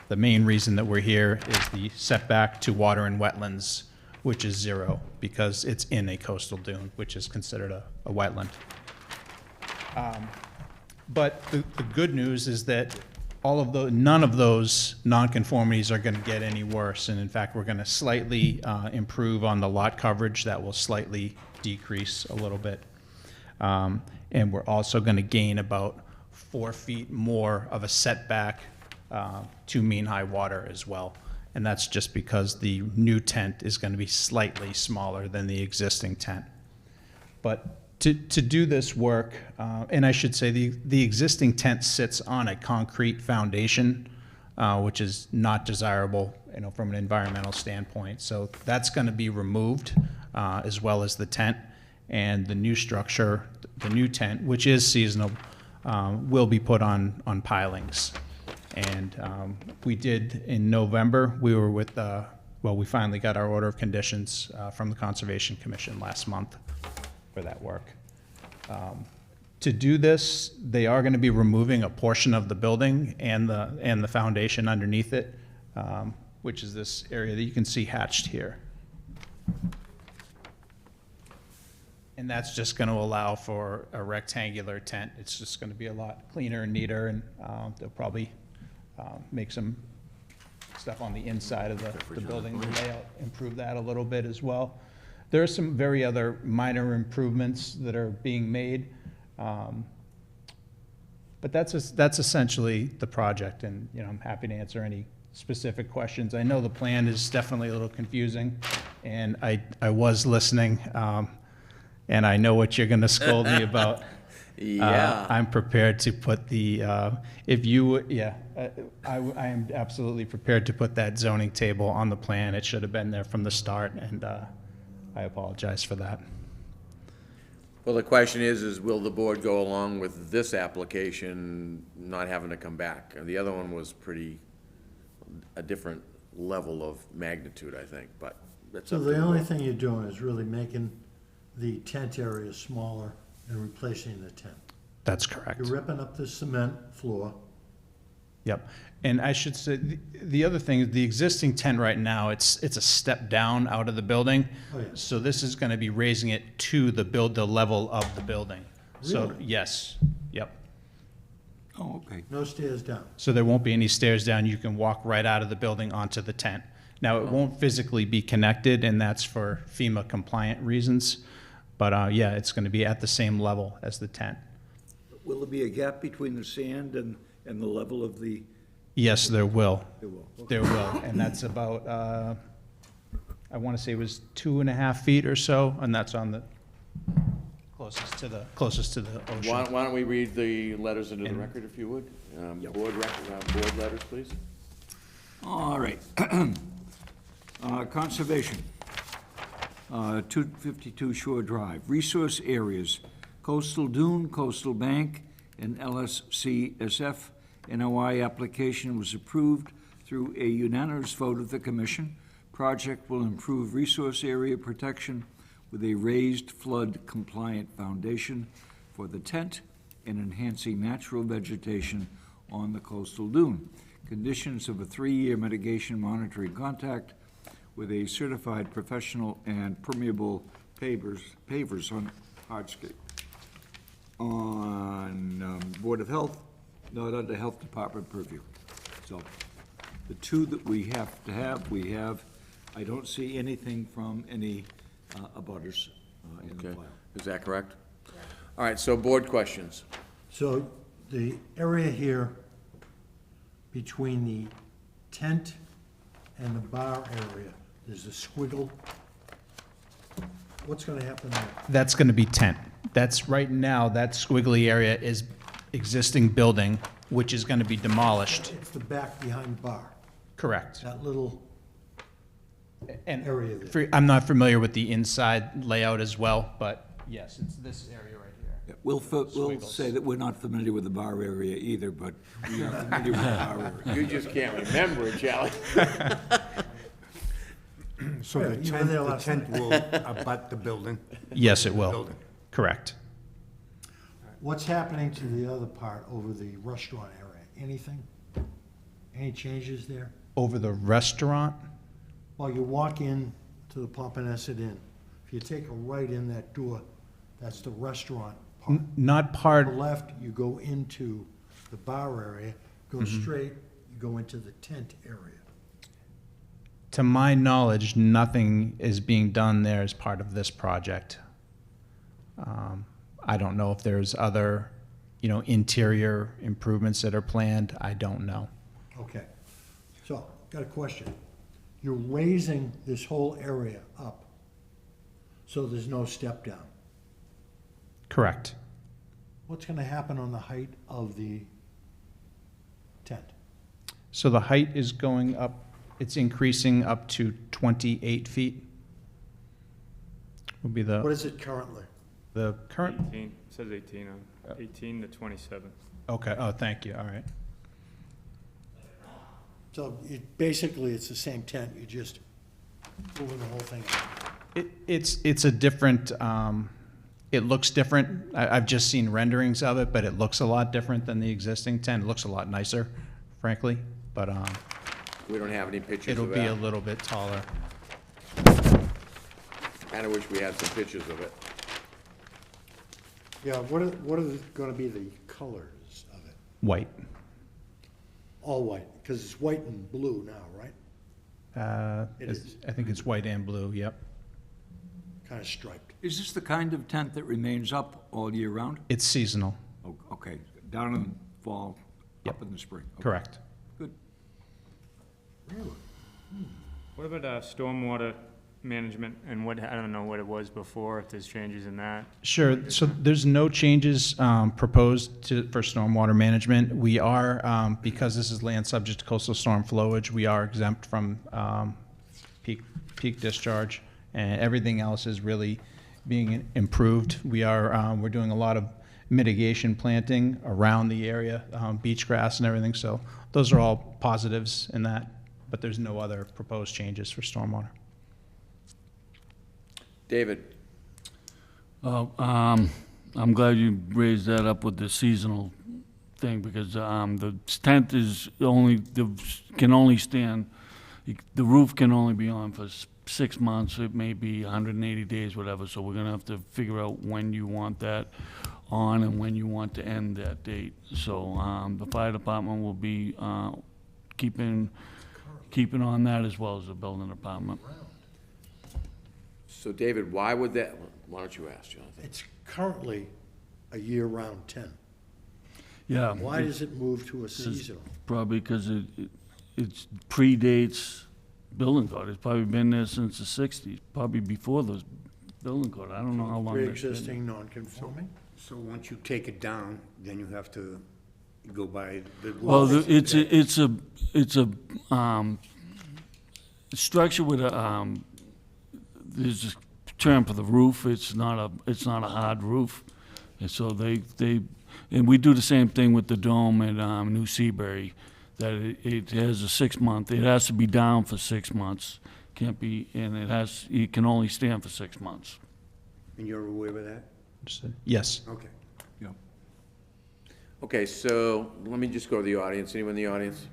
the main reason that we're here is the setback to water and wetlands, which is 0, because it's in a coastal dune, which is considered a wetland. But the good news is that none of those nonconformities are going to get any worse, and in fact, we're going to slightly improve on the lot coverage. That will slightly decrease a little bit, and we're also going to gain about 4 feet more of a setback to mean high water as well, and that's just because the new tent is going to be slightly smaller than the existing tent. But to do this work, and I should say the existing tent sits on a concrete foundation, which is not desirable, from an environmental standpoint. So that's going to be removed, as well as the tent, and the new structure, the new tent, which is seasonal, will be put on pilings. And we did in November. We were with we finally got our order of conditions from the Conservation Commission last month for that work. To do this, they are going to be removing a portion of the building and the foundation underneath it, which is this area that you can see hatched here. And that's just going to allow for a rectangular tent. It's just going to be a lot cleaner and neater, and they'll probably make some stuff on the inside of the building, the layout, improve that a little bit as well. There are some very other minor improvements that are being made, but that's essentially the project, and I'm happy to answer any specific questions. I know the plan is definitely a little confusing, and I was listening, and I know what you're going to scold me about. Yeah. I'm prepared to put the, I am absolutely prepared to put that zoning table on the plan. It should have been there from the start, and I apologize for that. Well, the question is will the board go along with this application not having to come back? And the other one was a different level of magnitude, I think, but that's So up to the only board. thing you're doing is really making the tent area smaller and replacing the tent. That's correct. You're ripping up the cement floor. Yep. And I should say, the other thing is the existing tent right now, it's a step down out of the building. Oh, yeah. So this is going to be raising it to the level of the building. So, Really? yes, yep. Oh, okay. No stairs down. So there won't be any stairs down. You can walk right out of the building onto the tent. Now, it won't physically be connected, and that's for FEMA compliant reasons. But yeah, it's going to be at the same level as the tent. Will there be a gap between the sand and the level of the? Yes, there will. There will. Okay. There will, and that's about, I want to say it was 2.5 feet or so, and that's on the closest to the ocean. Why don't we read the letters into the record, if you would? Board letters, please. All right. Conservation, 252 Shore Drive. Resource areas, coastal dune, coastal bank, and LSCSF NOI application was approved through a unanimous vote of the commission. project will improve resource area protection with a raised flood-compliant foundation for the tent and enhancing natural vegetation on the coastal dune. Conditions of a 3-year mitigation monitoring contract with a certified professional and permeable pavers on hardscape. On Board of Health, not under Health Department purview. So the two that we have, we have. I don't see anything from any abutters in the Okay, file. is that correct? All right, so board questions. So the area here between the tent and the bar area, there's a squiggle. What's gonna happen there? That's going to be tent. That's, right now, that squiggly area is existing building, which is going to be demolished. It's the back behind bar, Correct. that little And area there. I'm not familiar with the inside layout as well, but yes, it's this area right here. Yeah, We'll Squiggles. say that we're not familiar with the bar area either, but we are familiar with the bar area. You just can't remember it, Charlie. So Yeah, the you were there tent, the last tent will abut the building? Yes, it will. Building. Correct. What's happening to the other part over the restaurant area? Anything? Any changes there? Over the restaurant, Well, you walk in to the Pompanesett Inn. If you take a right in that door, that's the restaurant part. not On the part, left, you go into the bar area, go straight, you go into the tent area. to my knowledge, nothing is being done there as part of this project. I don't know if there's other, interior improvements that are planned. I don't know. Okay. So, got a question. You're raising this whole area up, so there's no step down. Correct. What's gonna happen on the height of the tent? So the height is going up, it's increasing up to 28 feet. Will be What the, is it currently? the current, 18, it says 18 on, 18 to 27. okay, oh, thank you, all right. So basically, it's the same tent, you're just moving the whole thing up. It's a different, it looks different. I've just seen renderings of it, but it looks a lot different than the existing tent. It looks a lot nicer, frankly, but We don't have any pictures it'll of be a that. little bit taller. Kinda wish we had some pictures of it. Yeah, what are gonna be the colors of it? White. All white, because it's white and blue now, right? It is. I think it's white and blue, yep. Kind of striped. Is this the kind of tent that remains up all year round? It's seasonal, Oh, okay, down in the fall, up in the spring. Okay, correct. Good. Really? What about stormwater management and what, I don't know what it was before, if there's changes in that? Sure, so there's no changes proposed for stormwater management. We are, because this is land subject to coastal storm flowage, we are exempt from peak discharge, and everything else is really being improved. We're doing a lot of mitigation planting around the area, beach grass and everything, so those are all positives in that, but there's no other proposed changes for stormwater. David? I'm glad you raised that up with the seasonal thing, because the tent is can only stand, the roof can only be on for 6 months, it may be 180 days, whatever, so we're gonna have to figure out when you want that on and when you want to end that date. So the fire department will be keeping on that, as well as the building department. So David, why would that, why don't you ask, Jonathan? It's currently a year-round tent. Yeah. Why does it move to a seasonal? Probably because it predates building code. It's probably been there since the 60s, probably before the building code. I don't know how long. that's been. Pre-existing, non-conforming? So once you take it down, then you have to go by the Well, laws. it's a structure with a, there's a term for the roof. It's not a hard roof. And so and we do the same thing with the dome at New Seabury, that it has a 6 month, it has to be down for 6 months. Can't be, and it can only stand for 6 months. And you're aware of that? Understood. Yes. Okay. Yeah. Okay, so let me just go to the audience. Anyone in the audience?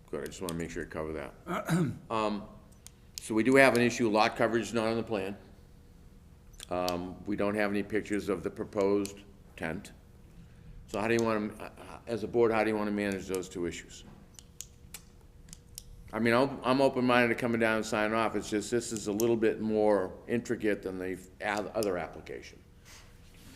Good, I just want to make sure I cover that. So we do have an issue, lot coverage is not on the plan. We don't have any pictures of the proposed tent. So how do you want to, as a board, how do you want to manage those two issues? I mean, I'm open-minded to coming down and signing off, it's just this is a little bit more intricate than the other application.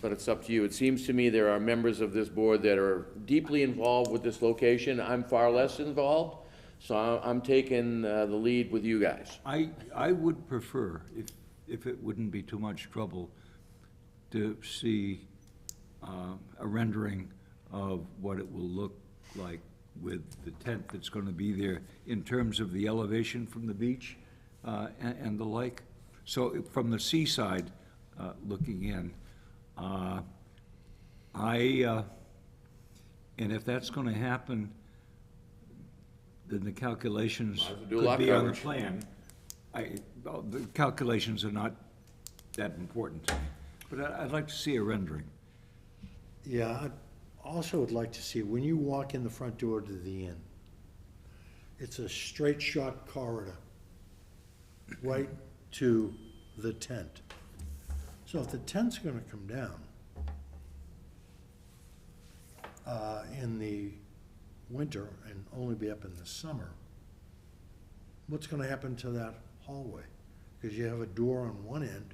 But it's up to you. It seems to me there are members of this board that are deeply involved with this location. I'm far less involved, so I'm taking the lead with you guys. I would prefer, if it wouldn't be too much trouble, to see a rendering of what it will look like with the tent that's going to be there in terms of the elevation from the beach and the like. So from the seaside looking in, and if that's going to happen, then the calculations do could lot be on the coverage. plan. Well, the calculations are not that important to me, but I'd like to see a rendering. Yeah, I also would like to see, when you walk in the front door to the inn, it's a straight shot corridor right to the tent. So if the tent's gonna come down in the winter and only be up in the summer, what's gonna happen to that hallway? Because you have a door on one end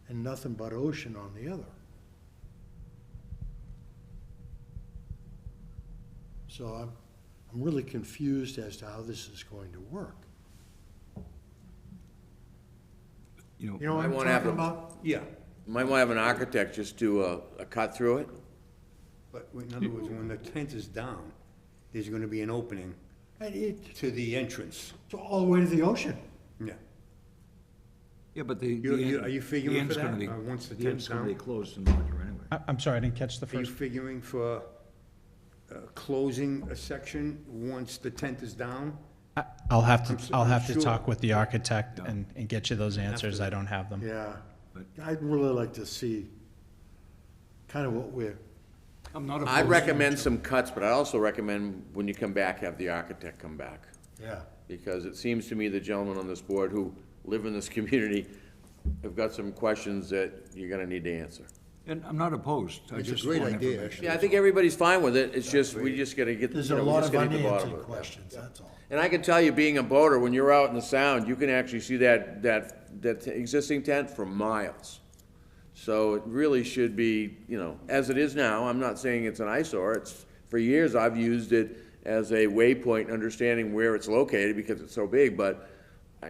and nothing but ocean on the other. So I'm really confused as to how this is going to work. You know what I I'm wanna have talking a- about? Yeah, Might want to have an architect just do a cut through it. but in other words, when the tent is down, there's gonna be an opening And it's to the entrance. all the way to the ocean. Yeah. Yeah, but Are you figuring for that, once the The end's tent's gonna be down? closed in winter anyway. I'm sorry, I didn't catch the Are you first. figuring for closing a section once the tent is down? I'll have I'm to, I'll have to sure. talk with the architect and get you those answers. I don't have them. Yeah, But- I'd really like to see kind of what we're, I'm not opposed I'd to recommend it. some cuts, but I also recommend when you come back, have the architect come back. yeah. Because it seems to me the gentlemen on this board who live in this community have got some questions that you're gonna need to answer. And I'm not opposed. I It's a just great want idea, information. actually. Yeah, I think everybody's fine with it, it's just, we just gotta get, There's you a know, we lot just of gotta get to the bottom unanswered of it. questions, that's all. And I can tell you, being a boater, when you're out in the sound, you can actually see that existing tent for miles. So it really should be, you know, as it is now, I'm not saying it's an eyesore, it's, for years I've used it as a waypoint, understanding where it's located because it's so big, but,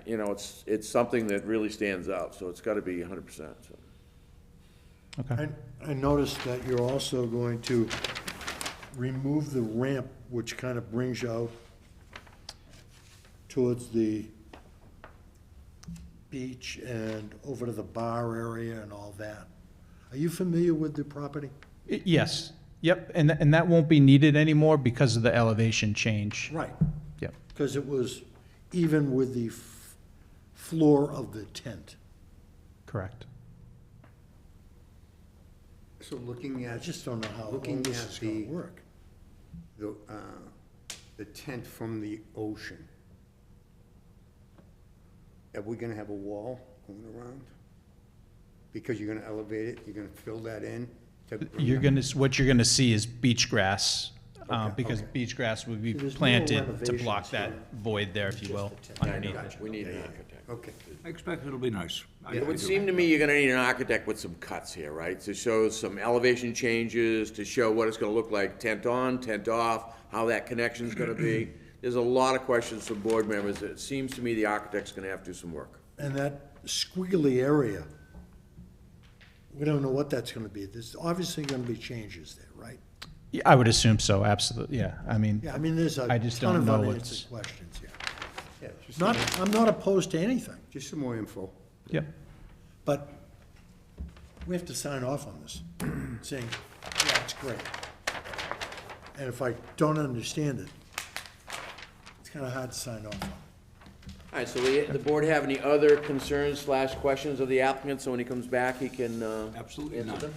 you know, it's something that really stands out, so it's gotta be 100%, so. Okay. I noticed that you're also going to remove the ramp, which kind of brings you out towards the beach and over to the bar area and all that. Are you familiar with the property? Yes, yep, and that won't be needed anymore because of the elevation change. Right. Yep, Because it was even with the floor of the tent. correct. So looking I at, just don't know how all looking this at is gonna the- work. the tent from the ocean, are we gonna have a wall going around? Because you're gonna elevate it, you're gonna fill that in? to bring You're the- gonna, what you're gonna see is beach grass, Okay, because okay. beach grass would be See, there's no planted to renovations block that here. void there, if you will, Just underneath Gotcha. it. We need an architect. Okay. I expect it'll be nice. It would seem to me you're gonna need an architect with some cuts here, right? To show some elevation changes, to show what it's gonna look like, tent on, tent off, how that connection's gonna be. There's a lot of questions from board members. It seems to me the architect's gonna have to do some work. And that squiggly area, we don't know what that's gonna be. There's obviously gonna be changes there, right? Yeah, I would assume so, absolutely, yeah. I mean, Yeah, I mean, there's a I just ton don't of know unanswered what's, questions here. Yeah, just some more- I'm not opposed to anything, just some more info. yep. but we have to sign off on this, saying, yeah, it's great. And if I don't understand it, it's kinda hard to sign off on. All right, so the board have any other concerns slash questions of the applicant, so when he comes back, he can, Absolutely answer not. them?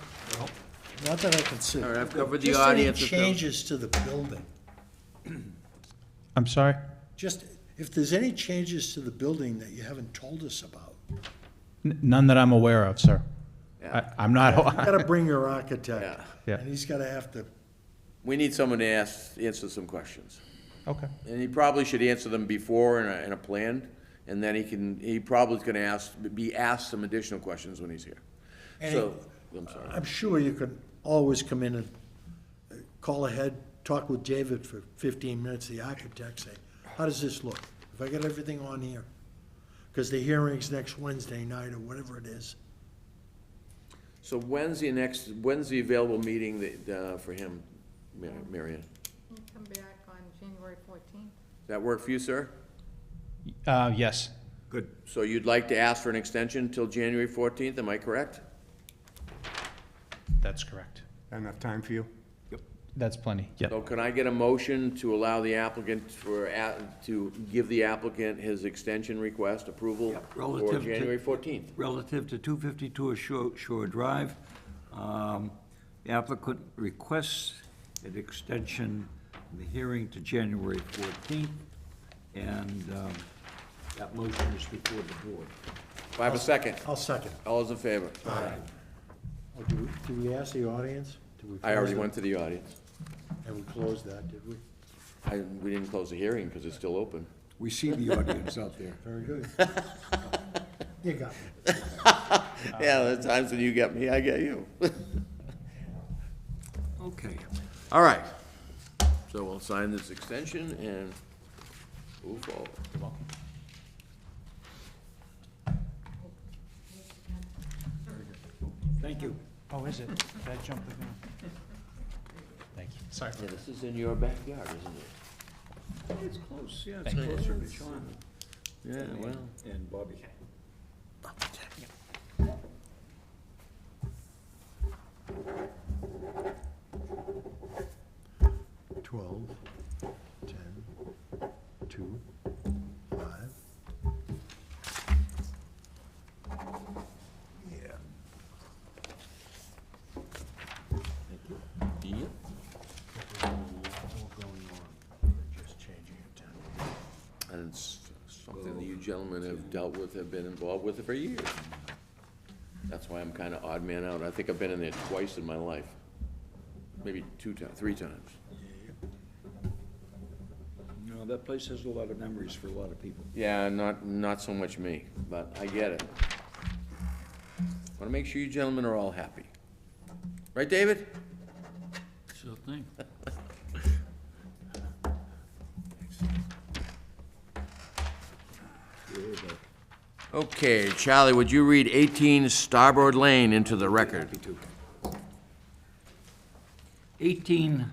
Not that I can see. All right, I've covered the Just any audience. changes to the building. I'm sorry? Just, if there's any changes to the building that you haven't told us about, None that I'm aware of, sir. Yeah. I'm not, you gotta bring your architect. Yeah. Yeah. And he's gotta have to, We need someone to answer some questions. okay. And he probably should answer them before in a plan, and then he probably is gonna be asked some additional questions when he's here. And So, I'm sorry. I'm sure you could always come in and call ahead, talk with David for 15 minutes, the architect, say, how does this look? Have I got everything on here? Because the hearing's next Wednesday night or whatever it is. So when's the available meeting for him, Mary Ann? Can you come back on January 14th? Does that work for you, sir? Yes, Good. So you'd like to ask for an extension until January 14th, am I correct? that's correct. Enough time for you? That's plenty, yep. So can I get a motion to allow the applicant to give the applicant his extension request approval for Relative to- January 14th? Relative to 252 Shore Drive, the applicant requests an extension of the hearing to January 14th, and that motion is before the board. Do I have a second? I'll second. All those in favor? Oh, did we ask the audience? Did we I already close went to the audience. that? And we closed that, did we? We didn't close the hearing because it's still open. We see the audience out there. Very good. You got me. Yeah, the times when you get me, I get you. Okay. All right. So we'll sign this extension and move forward. Thank you. Oh, is it? Did I jump the gun? Thank you. Sorry. Yeah, this is in your backyard, isn't it? It's close, yeah, it's closer to Sean Yeah, well. and Bobby. 12, 10, 2, 5. Yeah. Yep. Just changing it down. And it's something that you gentlemen have dealt with, have been involved with for years. That's why I'm kind of odd man out. I think I've been in there twice in my life. Maybe 3 times. You know, that place has a lot of memories for a lot of people. Yeah, not so much me, but I get it. Want to make sure you gentlemen are all happy. Right, David? Sure thing. Okay, Charlie, would you read 18 Starboard Lane into the record? Happy to. 18,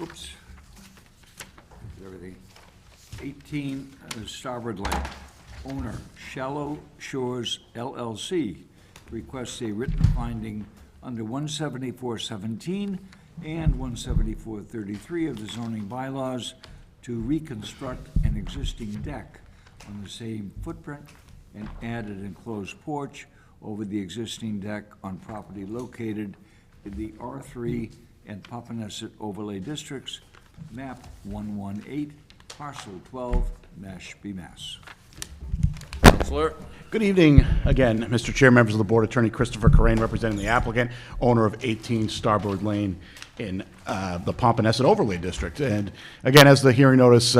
oops. Everything. 18 Starboard Lane. Owner, Shallow Shores LLC, requests a written finding under 174-17 and 174-33 of the zoning bylaws to reconstruct an existing deck on the same footprint and add an enclosed porch over the existing deck on property located in the R3 and Papaneset overlay districts, map 118, parcel 12, Mashpee, Mass. Counselor? Good evening, again, Mr. Chair, members of the board, Attorney Christopher Corain, representing the applicant, owner of 18 Starboard Lane in the Pompanesett Overlay District. And again, as the hearing notice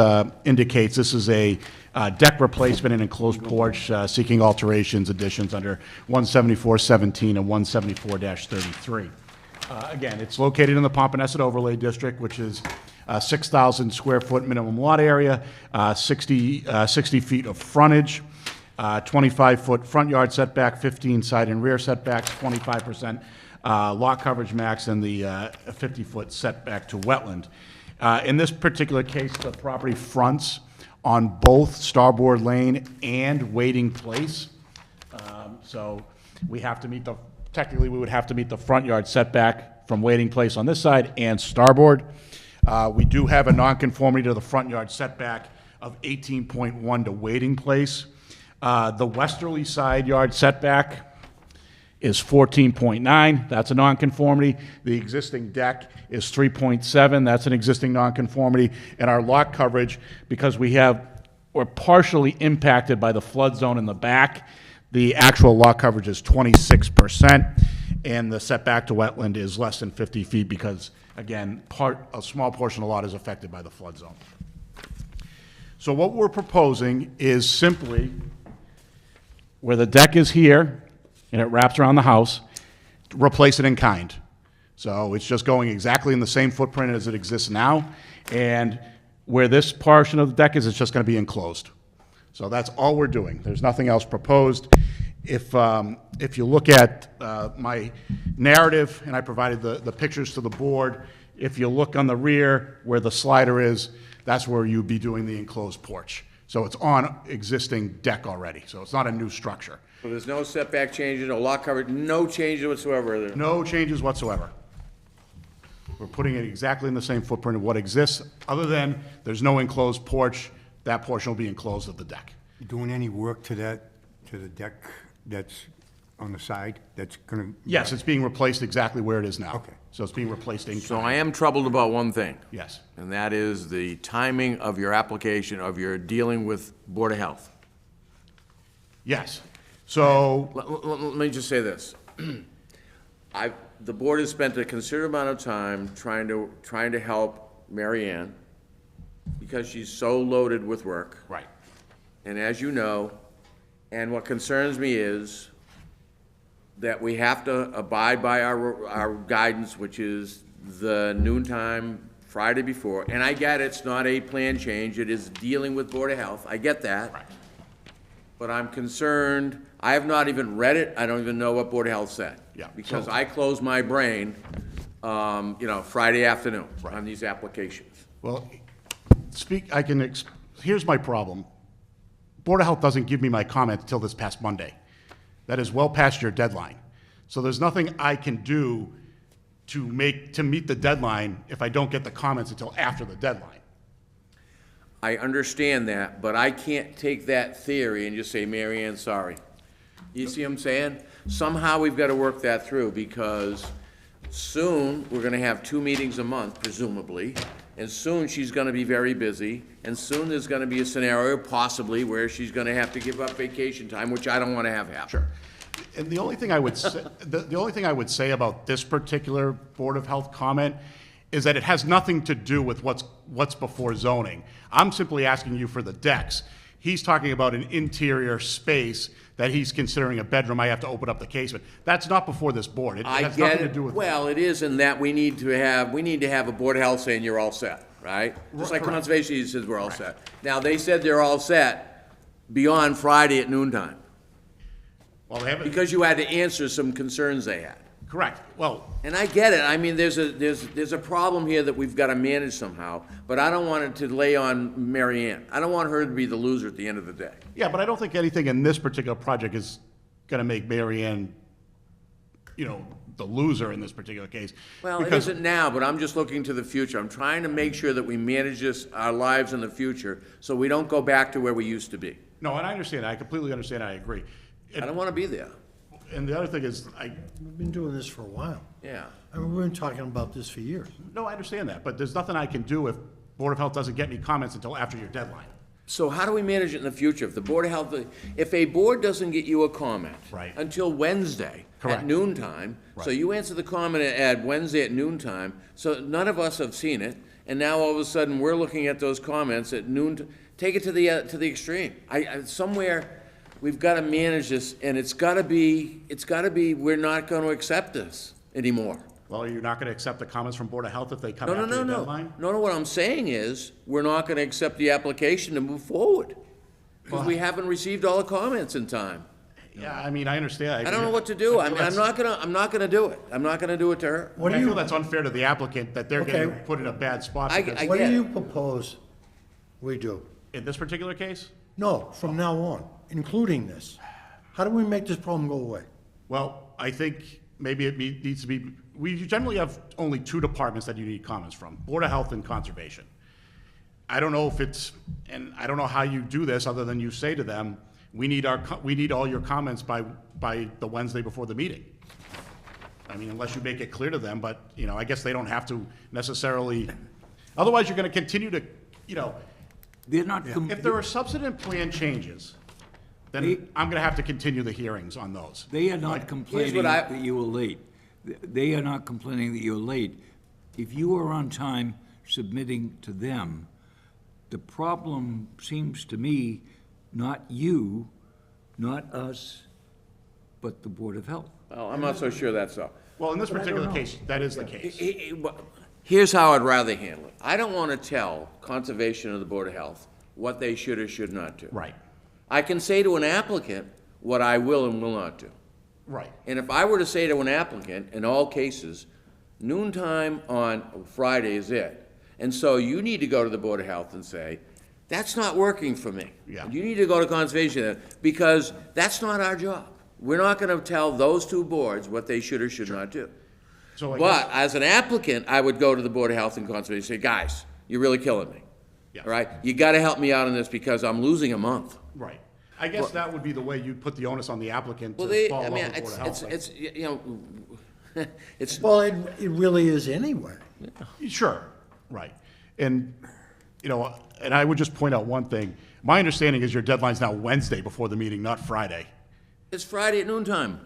indicates, this is a deck replacement and enclosed porch seeking alterations, additions under 174-17 and 174-33. Again, it's located in the Pompanesett Overlay District, which is 6,000 square foot minimum lot area, 60 feet of frontage, 25-foot front yard setback, 15 side and rear setbacks, 25% lot coverage max, and the 50-foot setback to wetland. In this particular case, the property fronts on both Starboard Lane and Wading Place. So we have to meet technically, we would have to meet the front yard setback from Wading Place on this side and Starboard. We do have a nonconformity to the front yard setback of 18.1 to waiting place. The westerly side yard setback is 14.9, that's a nonconformity. The existing deck is 3.7, that's an existing nonconformity. And our lot coverage, because we're partially impacted by the flood zone in the back, the actual lot coverage is 26%, and the setback to wetland is less than 50 feet because, again, a small portion of the lot is affected by the flood zone. So what we're proposing is simply where the deck is here, and it wraps around the house, replace it in kind. So it's just going exactly in the same footprint as it exists now, and where this portion of the deck is, it's just going to be enclosed. So that's all we're doing. There's nothing else proposed. If you look at my narrative, and I provided the pictures to the board, if you look on the rear where the slider is, that's where you'd be doing the enclosed porch. So it's on existing deck already, so it's not a new structure. So there's no setback changes, no lot coverage, no changes whatsoever there? No changes whatsoever. We're putting it exactly in the same footprint of what exists, other than there's no enclosed porch. That portion will be enclosed of the deck. Doing any work to the deck that's on the side, that's gonna? Yes, it's being replaced exactly where it is now. Okay. So it's being replaced in So kind. I am troubled about one thing. Yes. And that is the timing of your application, of your dealing with Board of Health. Yes. So, Let me just say this. The board has spent a considerable amount of time trying to help Mary Ann because she's so loaded with work. right. And as you know, and what concerns me is that we have to abide by our guidance, which is the noontime Friday before. And I get it's not a plan change, it is dealing with Board of Health, I get that. Right. But I'm concerned, I have not even read it, I don't even know what Board of Health said. Yeah, Because so- I close my brain, Friday afternoon on these applications. Well, here's my problem. Board of Health doesn't give me my comment until this past Monday. That is well past your deadline. So there's nothing I can do to meet the deadline if I don't get the comments until after the deadline. I understand that, but I can't take that theory and just say, Mary Ann, sorry. You see what I'm saying? Somehow we've got to work that through, because soon, we're gonna have 2 meetings a month, presumably, and soon she's gonna be very busy, and soon there's gonna be a scenario, possibly, where she's gonna have to give up vacation time, which I don't wanna have happen. Sure. And the only thing I would say, the only thing I would say about this particular Board of Health comment is that it has nothing to do with what's before zoning. I'm simply asking you for the decks. He's talking about an interior space that he's considering a bedroom. I have to open up the casement. That's not before this board. It I has get nothing it. to do with. Well, it is in that we need to have a Board of Health saying you're all set, right? Just like Correct. Conservation says we're all set. Now, they said they're all set beyond Friday at noontime, Well, they haven't. because you had to answer some concerns they had. Correct. Well, And I get it, I mean, there's a problem here that we've got to manage somehow, but I don't want it to lay on Mary Ann. I don't want her to be the loser at the end of the day. yeah, but I don't think anything in this particular project is going to make Mary Ann, the loser in this particular case. Well, it because- isn't now, but I'm just looking to the future. I'm trying to make sure that we manage our lives in the future, so we don't go back to where we used to be. No, and I understand. I completely understand. I agree. I don't want to be there. And the other thing is, We've been doing this for a while. Yeah. I mean, we've been talking about this for years. no, I understand that, but there's nothing I can do if Board of Health doesn't get me comments until after your deadline. So how do we manage it in the future? If the Board of Health, if a board doesn't get you a comment Right. until Wednesday at Correct. noontime, so Right. you answer the comment at Wednesday at noontime, so none of us have seen it, and now all of a sudden, we're looking at those comments at noon, take it to the extreme. Somewhere, we've got to manage this, and it's got to be, we're not going to accept this anymore. Well, you're not going to accept the comments from Board of Health if they come No, no, after no, your no. deadline? No, what I'm saying is, we're not gonna accept the application to move forward. Because we haven't received all the comments in time. Yeah, I mean, I understand. I don't know what to do. I'm feel not gonna do it. I'm not gonna do it to her. What do I you, feel that's unfair to the applicant, that they're getting Okay. put in a bad spot I because, what get do it. you propose we do? in this particular case? No, from now on, including this. How do we make this problem go away? Well, I think maybe it needs to be, we generally have only 2 departments that you need comments from, Board of Health and Conservation. I don't know if it's, and I don't know how you do this, other than you say to them, we need all your comments by the Wednesday before the meeting. I mean, unless you make it clear to them, but, you know, I guess they don't have to necessarily, otherwise you're gonna continue to, you know, They're not, if there are substantive plan changes, then I'm gonna have to continue the hearings on those. they are not complaining what I- that you were late. They are not complaining that you're late. If you are on time submitting to them, the problem seems to me, not you, not us, but the Board of Health. Well, I'm not so sure that's so. Well, in this particular case, that is the case. Here's how I'd rather handle it. I don't want to tell Conservation or the Board of Health what they should or should not do. Right, I can say to an applicant what I will and will not do. right. And if I were to say to an applicant, in all cases, noontime on Friday is it, and so you need to go to the Board of Health and say, that's not working for me. Yeah. You need to go to Conservation, because that's not our job. We're not gonna tell those two boards what they should or should not do. So I But guess, as an applicant, I would go to the Board of Health and Conservation and say, guys, you're really killing me. Yes. All right? You gotta help me out on this because I'm losing a month. right. I guess that would be the way you'd put the onus on the applicant to Well, they, follow I up mean, with the Board of Health. it's, you know, it's, Well, it really is anyway. Sure, right. And, you know, and I would just point out one thing. My understanding is your deadline's now Wednesday before the meeting, not Friday. it's Friday at noontime.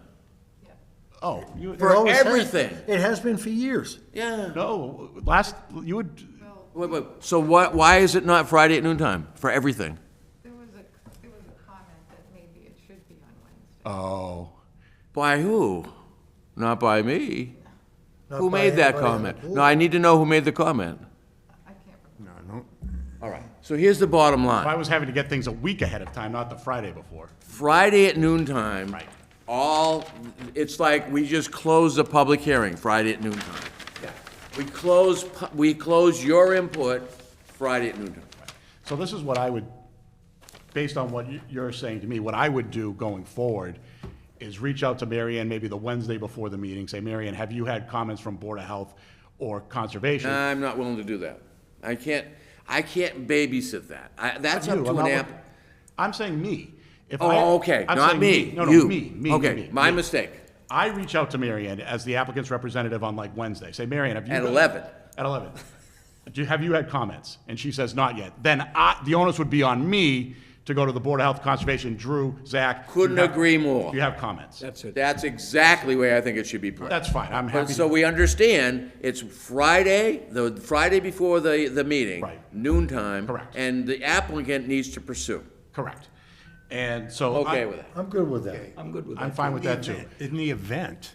Oh, For It always has- everything. It has been for years. Yeah. no, you would, Wait, so why is it not Friday at noontime for everything? There was a comment that maybe it should be on Wednesday. oh, By who? Not by me. Not Who by made that anybody on the comment? board. No, I need to know who made the comment. I can't remember. No, All right. So here's the bottom if line. I was having to get things a week ahead of time, not the Friday before. Friday at noontime. Right. It's like we just closed the public hearing, Friday at noontime. Yeah. We close your input Friday at noontime. So this is what I would, based on what you're saying to me, what I would do going forward is reach out to Mary Ann maybe the Wednesday before the meeting, say, Mary Ann, have you had comments from Board of Health or Conservation? I'm not willing to do that. I can't babysit that. That's up You, to I'm an not app. look- I'm saying me. If I- Oh, okay, I'm not saying me. No, You. me. Okay, my mistake. I reach out to Mary Ann as the applicant's representative on like Wednesday, say, Mary Ann, have you? At 11. At 11. Have you had comments? And she says, not yet. Then the onus would be on me to go to the Board of Health, Conservation, Drew, Zach. Couldn't agree more. Do you have comments? That's it. That's exactly the way I think it should be played. That's fine, I'm But happy. so we understand, it's Friday, the Friday before the meeting. Right. Noontime. Correct. And the applicant needs to pursue. Correct. And so. Okay with that. I'm good with that. I'm good with that. I'm fine with that too. In the event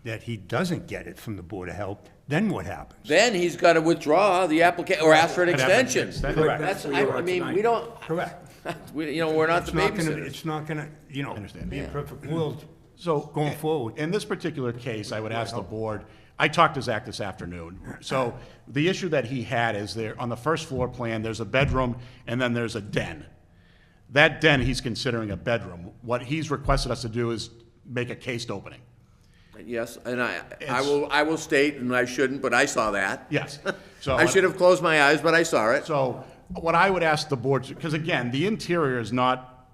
that he doesn't get it from the Board of Health, then what happens? Then he's got to withdraw the application, or ask for an I'd have to extension. extend it. Correct. That's, That's where you I are mean, tonight. we don't, Correct. we're not the babysitters. It's not gonna, you know, be a perfect world So. going forward. In this particular case, I would ask the board, I talked to Zach this afternoon. So the issue that he had is there, on the first floor plan, there's a bedroom and then there's a den. That den, he's considering a bedroom. What he's requested us to do is make a cased opening. Yes, and I will state, and I shouldn't, but I saw that. Yes. So I should have closed my eyes, but I saw it. So what I would ask the board, because again, the interior is not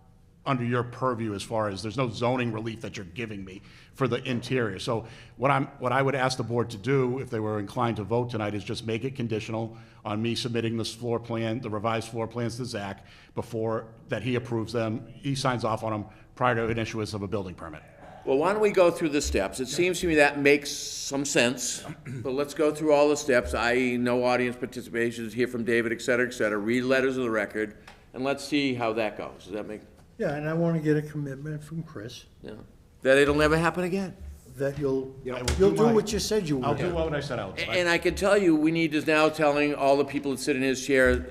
under your purview as far as, there's no zoning relief that you're giving me for the interior. So what I would ask the board to do, if they were inclined to vote tonight, is just make it conditional on me submitting this floor plan, the revised floor plans to Zach, before, that he approves them, he signs off on them prior to an issuance of a building permit. Well, why don't we go through the steps? It seems to me that makes some sense, but let's go through all the steps, i.e. no audience participation, hear from David, et cetera, read letters of the record, and let's see how that goes. Does that make, Yeah, and I want to get a commitment from Chris you know, that it'll never happen again? that you'll will do do my- what you said you I'll would. do what I said I would. And I can tell you, we need to now telling all the people that sit in his chair,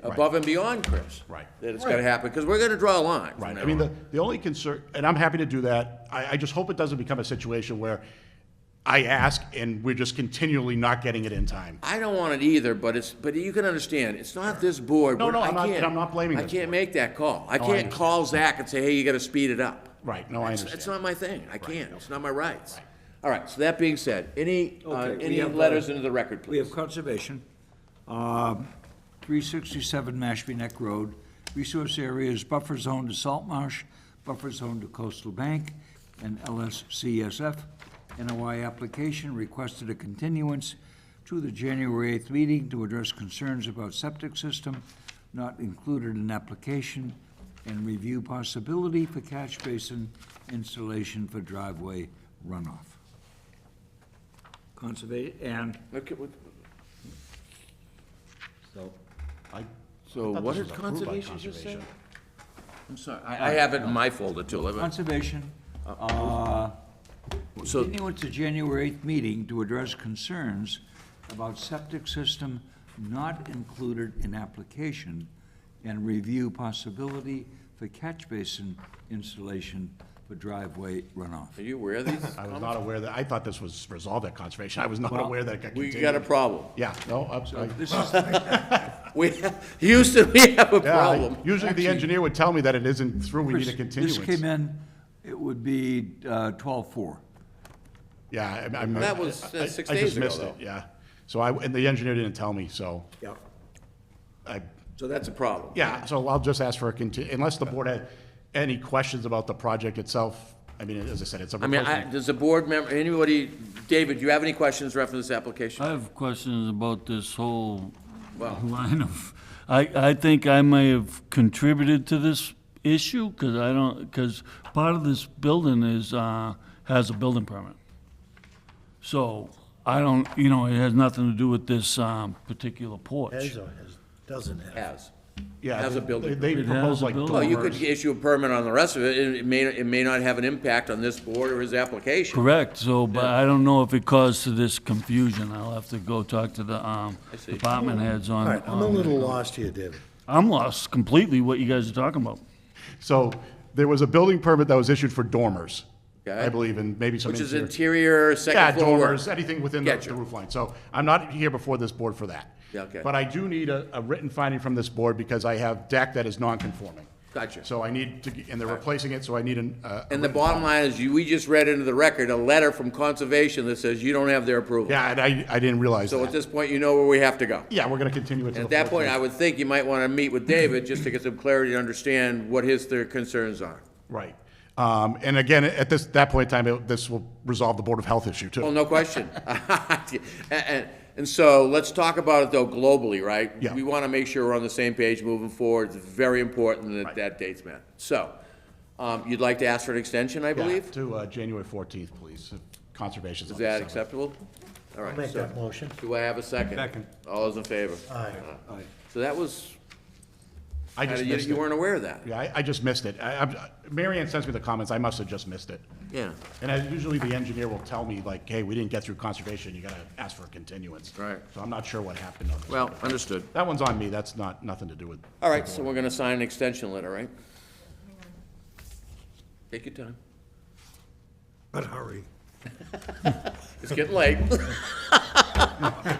above and beyond Chris. Right. That it's gonna happen, because we're gonna draw a line from Right, now I mean, on. the only concern, and I'm happy to do that, I just hope it doesn't become a situation where I ask and we're just continually not getting it in time. I don't want it either, but you can understand, it's not this board. No, no, I I'm not- can't- I'm not blaming I this can't board. make that call. I I can't understand. call Zach and say, hey, you gotta speed it up. Right, no, I It's understand. not my thing, I can't, it's not my rights. All right, so that being said, Okay, we any have, letters into the record, We have please? conservation. 367 Mashpee Neck Road. Resource area is buffer zone to salt marsh, buffer zone to coastal bank, and LSCSF. NOI application requested a continuance to the January 8th meeting to address concerns about septic system not included in application and review possibility for catch basin installation for driveway runoff. Okay, So, So thought what this did was approved by conservation just say? conservation. I'm sorry, I have it in my folder too. Let me- conservation, So, continuance to January 8th meeting to address concerns about septic system not included in application and review possibility for catch basin installation for driveway runoff. are you aware of these? I was not aware that, I thought this was resolved at conservation. I was not aware that it got We continued. got a problem. Yeah, no, This is, We, Houston, we have a yeah, problem. usually the engineer would tell me that it isn't through, we need a continuance. this came in, it would be 12/4. Yeah, I'm. That was, I 6 I days just ago, missed though. it, yeah. So and the engineer didn't tell me, so Yeah. I, So that's a problem. yeah, so I'll just ask for unless the board had any questions about the project itself. I mean, as I said, it's a I mean, replacement. does the board member, anybody, David, do you have any questions referring to this application? I have questions about this whole Well- line of, I think I may have contributed to this issue, because part of this building is, has a building permit. So, I don't, it has nothing to do with this, particular porch. Doesn't have. Has. Yeah, has a building They It propose has a like building. Well, you could dormers. issue a permit on the rest of it, it may not have an impact on this board or his application. Correct, so, but I don't know if it caused to this confusion. I'll have to go talk to the, see. department heads on. All right, I'm a little lost here, David. I'm lost completely what you guys are talking about. So there was a building permit that was issued for dormers, Okay. I believe, and maybe some Which is interior. interior, Yeah, second floor work. dormers, anything within the Getcha. roof line. So I'm not here before this board for that. Yeah, okay. But I do need a written finding from this board because I have deck that is non-conforming. Gotcha. So I need to, and they're replacing it, so I need a And the written bottom line is, we just read into the record a letter from conservation that says you don't have their approval. Yeah, and I didn't realize So at that. this point, you know where we have to go. Yeah, we're gonna continue it to And the at that point, 14th. I would think you might want to meet with David just to get some clarity to understand what their concerns are. Right. And again, at that point in time, this will resolve the Board of Health issue too. Well, no question. And so let's talk about it though globally, right? Yeah. We want to make sure we're on the same page moving forward. It's very important that Right. that date's met. So, you'd like to ask for an extension, I Yeah, believe? to January 14th, please. Conservation's Is on the that 7th. acceptable? All right. I'll make so that motion. Do I have a second? Second. All those in favor? Aye. So that was, I just missed you it. weren't aware of that? Yeah, I just missed it. Mary Ann sends me the comments, I must have just missed it. Yeah. And usually the engineer will tell me like, hey, we didn't get through conservation, you gotta ask for a continuance. Right. So I'm not sure what happened on this. Well, understood. That one's on me, that's nothing to do with. All right, so we're going to sign an extension letter, right? Take your time. But hurry. It's getting late.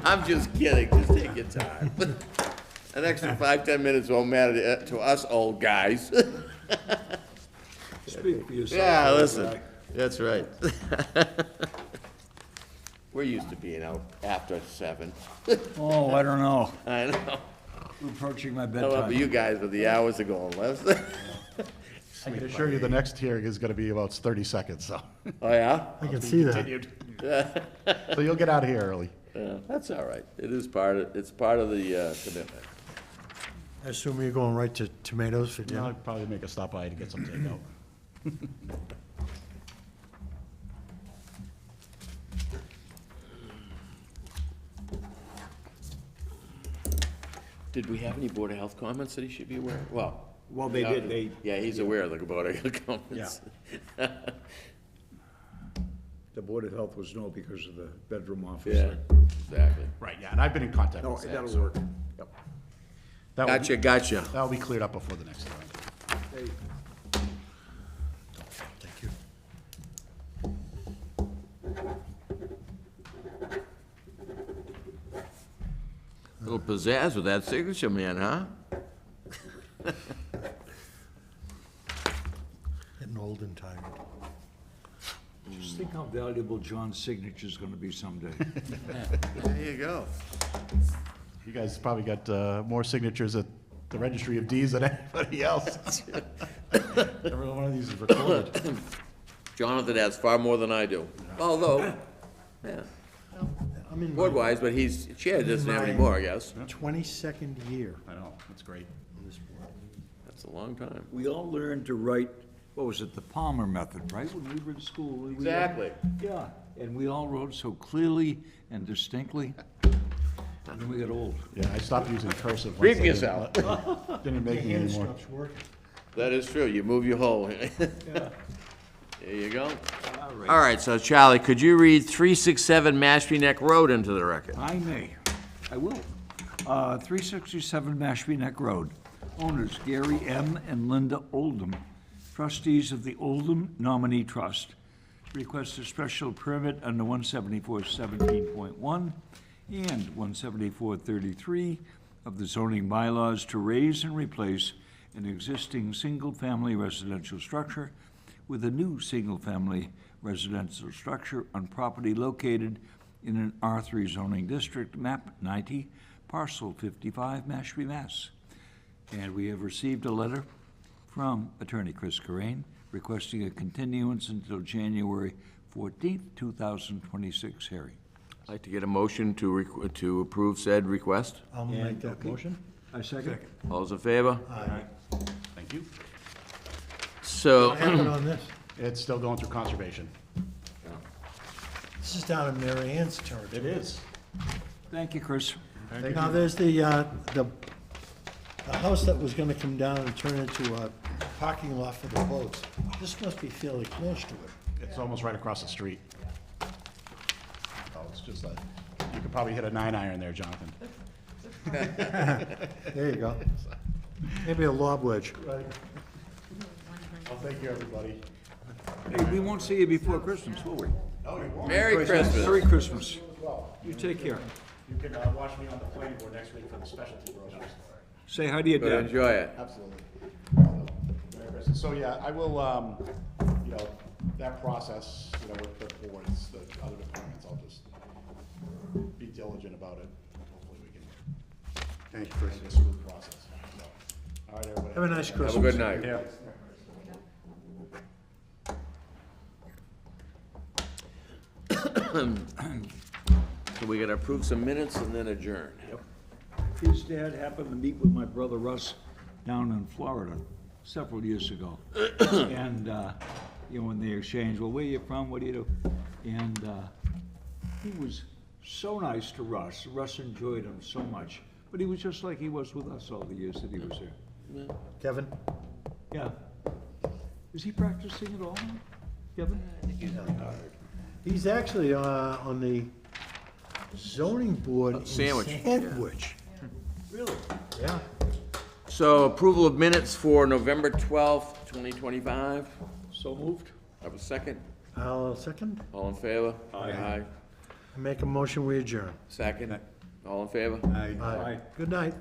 I'm just kidding, just take your time. An extra 5-10 minutes won't matter to us old guys. Speak for yourself. Yeah, listen, that's right. We're used to being out after 7. Oh, I don't know. I know. We're approaching my I don't know about bedtime. you guys, but the hours are going less. I can assure you the next hearing is gonna be about 30 seconds, so. Oh, yeah? I can see that. Continued. So you'll get out of here early. Yeah, that's all right. It's part of the commitment. I assume you're going right to tomatoes for I'll dinner? probably make a stop by to get some takeout. Did we have any Board of Health comments that he should be aware of? Well, they did, yeah, he's aware of the Board of Health comments. The Board of Health was no because of the bedroom Yeah, exactly. Right, yeah, and I've been in contact with Zach. that'll so work. that will- Gotcha. That'll be cleared up before the next hearing. Thank you. Little pizzazz with that signature, man, huh? Getting old and tired. Just think how valuable John's signature's gonna be someday. There you go. You guys probably got more signatures at the Registry of Deeds than anybody else. Every one of these is recorded. Jonathan has far more than I do. Although, yeah, I'm in my board-wise, but he's chair, doesn't have any more, I guess. 22nd year I know, that's great. on this board. That's a long time. We all learned to write, what was it, the Palmer method, right, when we were in school? We- Exactly. Yeah, and we all wrote so clearly and distinctly, and then we got old. Yeah, I stopped using cursive. Repeat once yourself. Didn't make me Hand anymore. stops working. That is true, you move your whole. There you go. All right, so Charlie, could you read 367 Mashpee Neck Road into the record? I may. I will. 367 Mashpee Neck Road. Owners Gary M. and Linda Oldham, trustees of the Oldham Nominee Trust. Request a special permit under 174-17.1 and 174-33 of the zoning bylaws to raise and replace an existing single-family residential structure with a new single-family residential structure on property located in an R3 zoning district, map 90, parcel 55, Mashpee, Mass. And we have received a letter from Attorney Chris Corain requesting a continuance until January 14th, 2026 hearing. I'd like to get a motion to approve said request. I'll make that motion. I second. All those in favor? Aye. Thank you. So, What happened on this? It's still going through conservation. This is down in Mary Ann's territory. It is. Thank you, Chris. Now, there's the house that was gonna come down and turn into a parking lot for the boats. This must be fairly close to it. It's almost right across the street. Oh, it's just like, you could probably hit a 9-iron there, Jonathan. There you go. Maybe a lob wedge. Well, thank you, everybody. Hey, we won't see you before Christmas, will we? Merry Christmas. Merry Christmas. You take care. You can watch me on the planning board next week for the specialty groceries. Say hi to your But dad. enjoy it. Absolutely. Merry Christmas. So, yeah, I will, you know, that process, you know, with the boards, the other departments, I'll just be diligent about it. Hopefully we can Thanks, Chris. make a smooth process. So, all right, everybody. Have a nice Christmas. Have a good night. Yeah. So we gotta approve some minutes and then adjourn. His dad happened to meet with my brother Russ down in Florida several years ago. And, you know, when they exchanged, well, where you from, what do you do? And he was so nice to Russ. Russ enjoyed him so much. But he was just like he was with us all the years that he was here. Kevin? Yeah. Is he practicing at all, Kevin? He's actually on the zoning board in Sandwich, yeah. Sandwich. Really? Yeah. So approval of minutes for November 12th, 2025. So moved? Have a second? I'll second. All in favor? I make a motion, we adjourn. Second? All in favor? Aye. Good night.